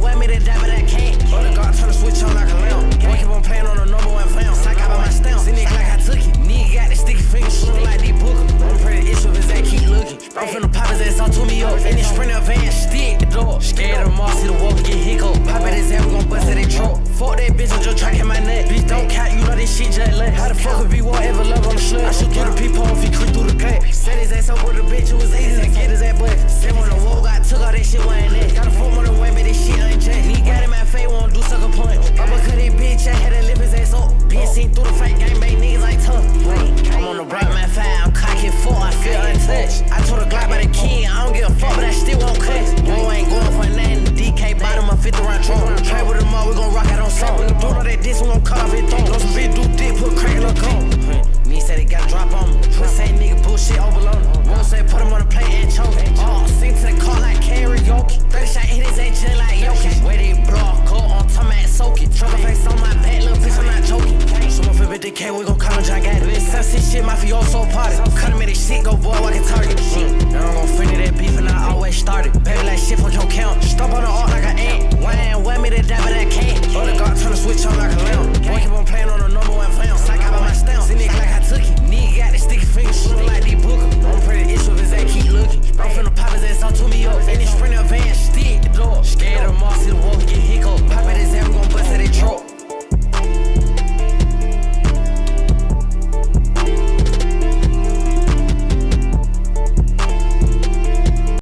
Wham me to die, but I can't. On the guard, turn the switch on like a lamp. Boy, keep on playing on the number one film. Psych out by my stamp. See nigga like I took it. Nigga got the sticky fingers, shooting like these bookers. I'm pretty issue if that keep looking. I'm finna pop his ass all to me up. In this sprinter van, stick the door. Scared of them all, see the walk get hiccup. Pop at his head, we gon' bust at that truck. Fuck that bitch, I'm just tracking my neck. Bitch, don't count, you know this shit just left. How the fuck would be one ever love on the slut? I shoot through the people if he creep through the cut. Set his ass up with a bitch, it was easy to get his ass butt. Said when the war got took all that shit, wasn't it? Got a fuck more than way, but this shit unchecked. He got in my face, won't do sucker punch. Uppercut that bitch, I had to lift his ass up. Bitch seen through the fight, gang bang niggas like tough. I'm on the block, man, fire, I'm cocking full, I feel untouched. I told a Glock by the king, I don't give a fuck, but I still won't cut. Bro ain't going for nothing, the D K, we gon' call him John Gator. This sunset shit, mafioso party. Cut him in this shit, go boy, walking target. Now I'm gon' friend that beef and I always started. Baby like shit, fuck your count. Stomp on the art like an ant. Wham, wham me to that